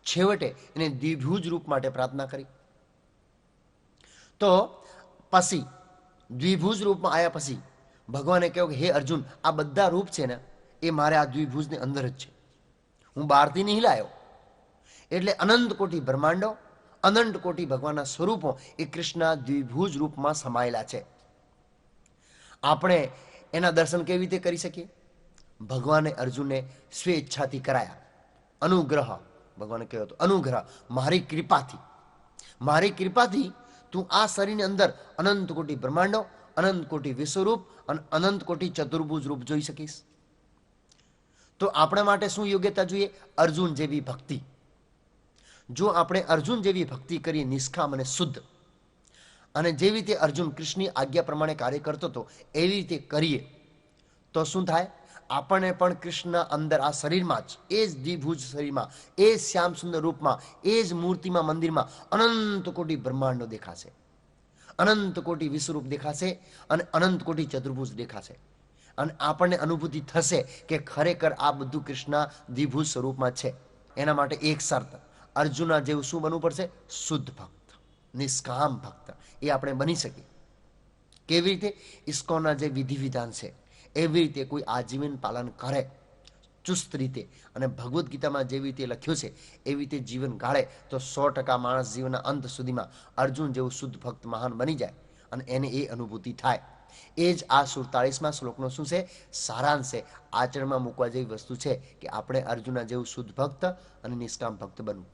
[SPEAKER 1] છેવટે એને દ્વિભુજ રૂપ માટે પ્રાર્થના કરી. તો પછી દ્વિભુજ રૂપમાં આવ્યા પછી ભગવાને કહ્યું કે હે અર્જુન, આ બધા રૂપ છે ને એ મારે આ દ્વિભુજની અંદર જ છે, હું બહારથી નહીં લાયો. એટલે અનંત કોટી બ્રહ્માંડો, અનંત કોટી ભગવાનના સ્વરૂપો એ કૃષ્ણ દ્વિભુજ રૂપમાં સમાયેલા છે. આપણે એના દર્શન કેવી રીતે કરી શકીએ? ભગવાને અર્જુનને સ્વેચ્છાથી કરાયા. અનુગ્રહ, ભગવાને કહ્યું હતું અનુગ્રહ, મારી કૃપાથી તું આ શરીરની અંદર અનંત કોટી બ્રહ્માંડો, અનંત કોટી વિશ્વરૂપ અને અનંત કોટી ચતુર્ભુજ રૂપ જોઈ શકીશ. તો આપણે માટે શું યોગ્યતા જોઈએ? અર્જુન જેવી ભક્તિ. જો આપણે અર્જુન જેવી ભક્તિ કરીએ, નિષ્કામ અને શુદ્ધ, અને જેવી રીતે અર્જુન કૃષ્ણની આજ્ઞા પ્રમાણે કાર્ય કરતો હતો એવી રીતે કરીએ તો શું થાય? આપણને પણ કૃષ્ણના અંદર આ શરીરમાં જ, એ જ દ્વિભુજ શરીરમાં, એ જ શ્યામ સુંદર રૂપમાં, એ જ મૂર્તિમાં, મંદિરમાં અનંત કોટી બ્રહ્માંડો દેખાશે, અનંત કોટી વિશ્વરૂપ દેખાશે અને અનંત કોટી ચતુર્ભુજ દેખાશે. અને આપણને અનુભૂતિ થશે કે ખરેખર આ બધું કૃષ્ણ દ્વિભુજ સ્વરૂપમાં છે. એના માટે એક શરત, અર્જુના જેવું શું બનવું પડશે? શુદ્ધ ભક્ત, નિષ્કામ ભક્ત. એ આપણે બની શકીએ. કેવી રીતે? ઇસ્કોનના જે વિધિ વિધાન છે એવી રીતે કોઈ આજીવન પાલન કરે ચુસ્ત રીતે, અને ભગવદ્ ગીતામાં જેવી રીતે લખ્યું છે એવી રીતે જીવન ગાળે તો 100% માણસ જીવનના અંત સુધીમાં અર્જુન જેવું શુદ્ધ ભક્ત મહાન બની જાય અને એને એ અનુભૂતિ થાય. એ જ આ 47મા શ્લોકનો શું છે? સારાંશ છે. આચરણમાં મૂકવા જેવી વસ્તુ છે કે આપણે અર્જુનના જેવું શુદ્ધ ભક્ત અને નિષ્કામ ભક્ત બનવું.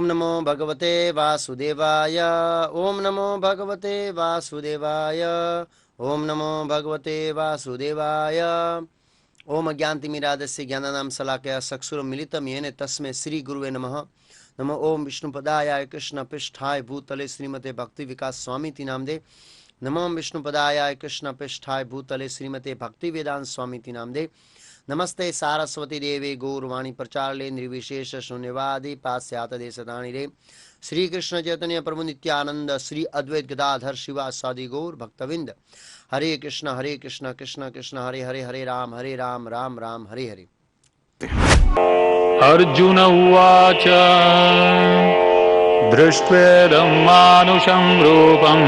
[SPEAKER 1] નમો ભગવતે વાસુદેવાય. ઓમ નમો ભગવતે વાસુદેવાય. ઓમ નમો ભગવતે વાસુદેવાય. ઓમ અજ્ઞાનતિમિરાદસ્ય જ્ઞાનાનામ શલાકયા ચક્ષુર્મિલિતમ યેન તસ્मै શ્રી ગુરુવે નમઃ. નમો ઓમ વિષ્ણુપદાય કૃષ્ણ પૃષ્ઠાય ભૂતલે શ્રીમતે ભક્તિ વિકાસ સ્વામીતિ નામદે. નમો વિષ્ણુપદાય કૃષ્ણ પૃષ્ઠાય ભૂતલે શ્રીમતે ભક્તિ વેદાંત સ્વામીતિ નામદે. નમસ્તે સારસ્વતી દેવે ગૌરવાણી પ્રચારલે નિર્વિશેષ શૂન્યવાદી પાશ્ચાત દેશદાણી રે. શ્રી કૃષ્ણ ચૈતન્ય પ્રભુ નિત્યાનંદ શ્રી અદ્વૈત ગદાધર શિવાસાદિ ગૌર ભક્તવિંદ. હરે કૃષ્ણ કૃષ્ણ કૃષ્ણ હરે હરે હરે રામ રામ રામ હરે હરે.
[SPEAKER 2] અર્જુન ઉવાચ દૃષ્ટ્વેદં માનુષં રૂપં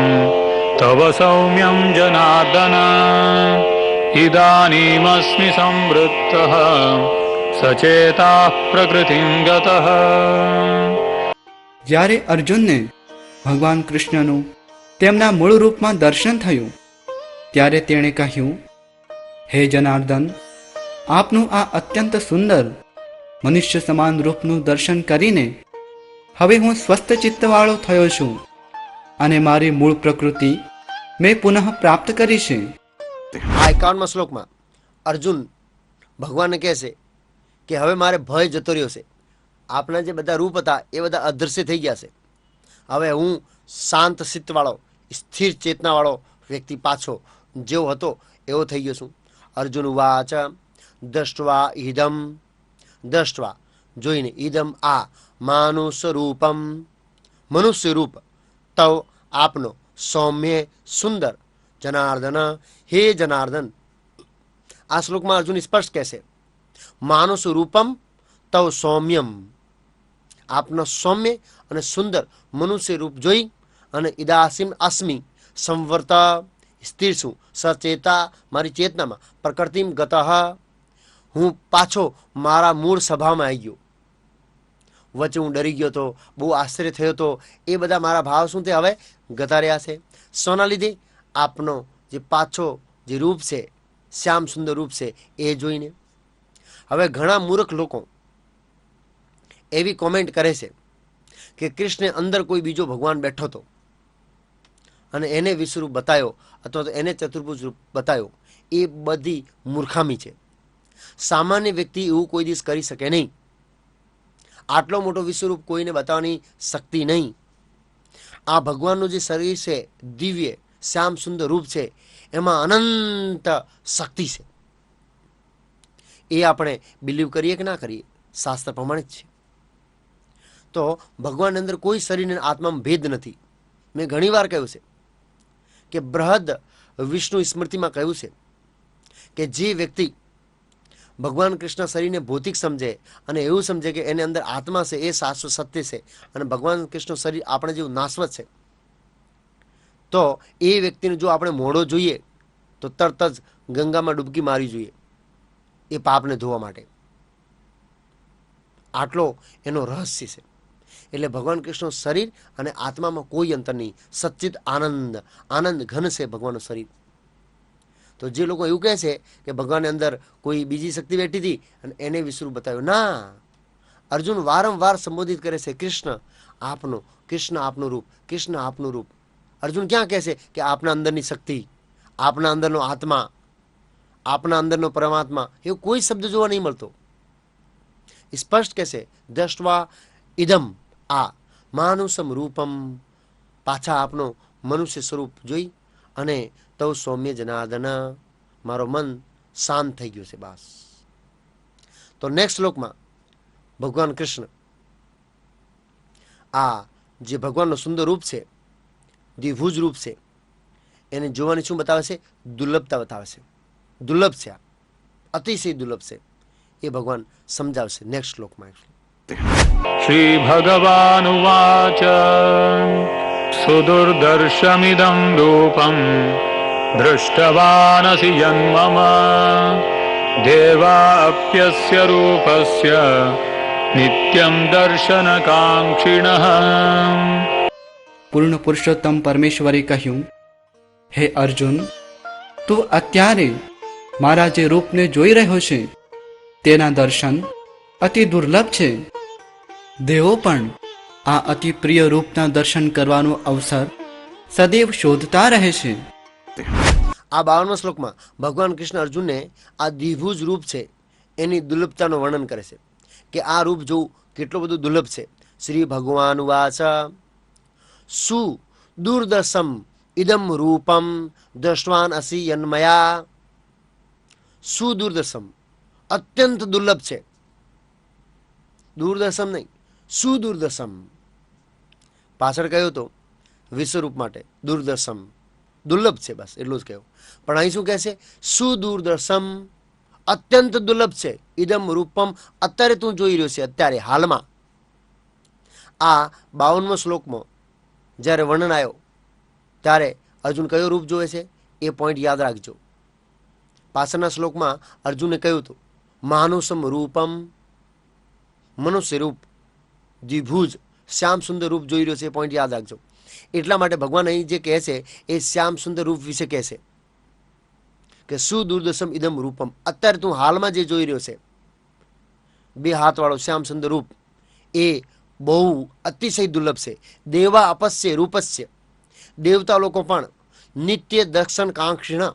[SPEAKER 2] તવ સૌમ્યં જનાર્દન ઇદાનીમસ્મિ સંવૃત્તઃ સચેતાઃ પ્રકૃતિં ગતઃ.
[SPEAKER 3] જ્યારે અર્જુનને ભગવાન કૃષ્ણનું તેમના મૂળ રૂપમાં દર્શન થયું ત્યારે તેણે કહ્યું, હે જનાર્દન, આપનું આ અત્યંત સુંદર મનુષ્ય સમાન રૂપનું દર્શન કરીને હવે હું સ્વસ્થ ચિત્તવાળો થયો છું અને મારી મૂળ પ્રકૃતિ મેં પુનઃ પ્રાપ્ત કરી છે.
[SPEAKER 1] આ 51મા શ્લોકમાં અર્જુન ભગવાનને કહે છે કે હવે મારે ભય જતો રહ્યો છે. આપણા જે બધા રૂપ હતા એ બધા અદૃશ્ય થઈ ગયા છે. હવે હું શાંત ચિત્તવાળો સ્થિર ચેતનાવાળો વ્યક્તિ પાછો જેવો હતો એવો થઈ ગયો છું. અર્જુન વાચ દ્રષ્ટવા ઇદમ, દ્રષ્ટવા જોઈને, ઇદમ આ માનુષ રૂપમ મનુષ્ય રૂપ, તવ આપનો, સૌમ્ય સુંદર, જનાર્દન હે જનાર્દન. આ શ્લોકમાં અર્જુન સ્પષ્ટ કહેશે માનુષ રૂપમ તવ સૌમ્યમ, આપનો સૌમ્ય અને સુંદર મનુષ્ય રૂપ જોઈ અને ઇદાસીમ અસ્મિ સંવર્ત સ્થિર છું, સચેતા મારી ચેતનામાં, પ્રકૃતિમ ગતઃ હું પાછો મારા મૂળ સભામાં આવી ગયો. વચ્ચે હું ડરી ગયો હતો, બહુ આશ્ચર્ય થયો હતો, એ બધા મારા ભાવ શું તે હવે ગતા રહ્યા છે. સોના લીધે આપનો જે પાછો જે રૂપ છે, શ્યામ સુંદર રૂપ છે એ જોઈને. હવે ઘણા મૂર્ખ લોકો એવી કોમેન્ટ કરે છે કે કૃષ્ણ અંદર કોઈ બીજો ભગવાન બેઠો હતો અને એને વિશ્વરૂપ બતાવ્યો અથવા તો એને ચતુર્ભુજ રૂપ બતાવ્યો. એ બધી મૂર્ખામી છે. સામાન્ય વ્યક્તિ એવું કોઈ દિવસ કરી શકે નહીં. આટલો મોટો વિશ્વરૂપ કોઈને બતાવવાની શક્તિ નહીં. આ ભગવાનનું જે શરીર છે, દિવ્ય શ્યામ સુંદર રૂપ છે, એમાં અનંત શક્તિ છે. એ આપણે બિલીવ કરીએ કે ના કરીએ, શાસ્ત્ર પ્રમાણિત છે. તો ભગવાનની અંદર કોઈ શરીર અને આત્મામાં ભેદ નથી. મેં ઘણી વાર કહ્યું છે કે બૃહદ વિષ્ણુ સ્મૃતિમાં કહ્યું છે કે જે વ્યક્તિ ભગવાન કૃષ્ણ શરીરને ભૌતિક સમજે અને એવું સમજે કે એની અંદર આત્મા છે, એ શાશ્વત સત્ય છે અને ભગવાન કૃષ્ણ શરીર આપણે જેવું નાશવત છે, તો એ વ્યક્તિને જો આપણે મોઢો જોઈએ તો તરત જ ગંગામાં ડૂબકી મારવી જોઈએ એ પાપને ધોવા માટે. આટલો એનો રહસ્ય છે. એટલે ભગવાન કૃષ્ણ શરીર અને આત્મામાં કોઈ અંતર નહીં. સચ્ચિત આનંદ, આનંદ ઘન છે ભગવાનનું શરીર. તો જે લોકો એવું કહે છે કે ભગવાનની અંદર કોઈ બીજી શક્તિ બેઠી હતી અને એને વિશ્વરૂપ બતાવ્યું, ના. અર્જુન વારંવાર સંબોધિત કરે છે કૃષ્ણ આપનું, કૃષ્ણ આપનું રૂપ, કૃષ્ણ આપનું રૂપ. અર્જુન ક્યાં કહે છે કે આપના અંદરની શક્તિ, આપના અંદરનો આત્મા, આપના અંદરનો પરમાત્મા, એવો કોઈ શબ્દ જોવા નહીં મળતો. સ્પષ્ટ કહેશે દ્રષ્ટવા ઇદમ આ માનુષમ રૂપમ, પાછા આપનો મનુષ્ય સ્વરૂપ જોઈ અને તવ સૌમ્ય જનાર્દન, મારો મન શાંત થઈ ગયું છે. બસ. તો નેક્સ્ટ શ્લોકમાં ભગવાન કૃષ્ણ આ જે ભગવાનનો સુંદર રૂપ છે, દ્વિભુજ રૂપ છે, એને જોવાની શું બતાવે છે? દુર્લભતા બતાવે છે. દુર્લભ છે, આ અતિશય દુર્લભ છે. એ ભગવાન સમજાવશે નેક્સ્ટ શ્લોકમાં.
[SPEAKER 2] શ્રી ભગવાન ઉવાચ સુદુર્દર્શમિદં રૂપમ દૃષ્ટવાનસि યન્મમ દેવાપ્યસ્ય રૂપસ્ય નિત્યમ દર્શનકાંક્ષિણઃ.
[SPEAKER 3] પૂર્ણ પુરુષોત્તમ પરમેશ્વરે કહ્યું, હે અર્જુન, તું અત્યારે મારા જે રૂપને જોઈ રહ્યો છે તેના દર્શન અતિ દુર્લભ છે. દેવો પણ આ અતિ પ્રિય રૂપના દર્શન કરવાનો અવસર સદૈવ શોધતા રહે છે.
[SPEAKER 1] આ 52મા શ્લોકમાં ભગવાન કૃષ્ણ અર્જુનને આ દ્વિભુજ રૂપ છે એની દુર્લભતાનું વર્ણન કરે છે કે આ રૂપ જોવું કેટલું બધું દુર્લભ છે. શ્રી ભગવાન વાચ સુ દુર્દર્શમ ઇદમ રૂપમ દ્રષ્ટવાન અસી યન્મયા. સુદુર્દર્શમ અત્યંત દુર્લભ છે, દૂરદર્શમ નહીં, સુદુર્દર્શમ. પાછળ કહ્યું તો વિશ્વરૂપ માટે દૂરદર્શમ દુર્લભ છે, બસ એટલું જ કહ્યું. પણ અહીં શું કહે છે? સુદૂરદર્શમ અત્યંત દુર્લભ છે. ઇદમ રૂપમ અત્યારે તું જોઈ રહ્યો છે, અત્યારે હાલમાં. આ 52મો શ્લોકમાં જ્યારે વર્ણન આવ્યો ત્યારે અર્જુન કયો રૂપ જોવે છે એ પોઈન્ટ યાદ રાખજો. પાછળના શ્લોકમાં અર્જુને કહ્યું હતું માનુષમ રૂપમ, મનુષ્ય રૂપ, દ્વિભુજ શ્યામ સુંદર રૂપ જોઈ રહ્યો છે એ પોઈન્ટ યાદ રાખજો. એટલા માટે ભગવાન અહીં જે કહે છે એ શ્યામ સુંદર રૂપ વિશે કહે છે કે સુદુર્દર્શમ ઇદમ રૂપમ. અત્યારે તું હાલમાં જે જોઈ રહ્યો છે 2 હાથવાળો શ્યામ સુંદર રૂપ એ બહુ અતિશય દુર્લભ છે. દેવા અપસ્ય રૂપસ્ય, દેવતા લોકો પણ નિત્ય દર્શન કાંક્ષિણા,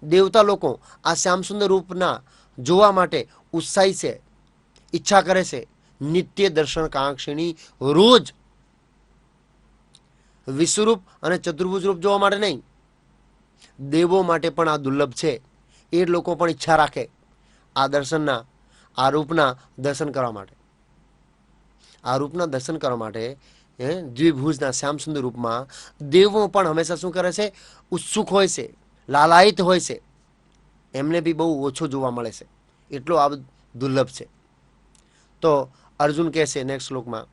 [SPEAKER 1] દેવતા લોકો આ શ્યામ સુંદર રૂપના જોવા માટે ઉત્સાહી છે, ઈચ્છા કરે છે. નિત્ય દર્શન કાંક્ષિણી, રોજ વિશ્વરૂપ અને ચતુર્ભુજ રૂપ જોવા માટે નહીં, દેવો માટે પણ આ દુર્લભ છે. એ લોકો પણ ઈચ્છા રાખે આ દર્શનના, આ રૂપના દર્શન કરવા માટે. આ રૂપના દર્શન કરવા માટે દ્વિભુજના શ્યામ સુંદર રૂપમાં દેવો પણ હંમેશા શું કરે છે? ઉત્સુક હોય છે, લાલાયિત હોય છે. એમને બી બહુ ઓછો જોવા મળે છે, એટલો આ દુર્લભ છે. તો અર્જુન કહે છે નેક્સ્ટ શ્લોકમાં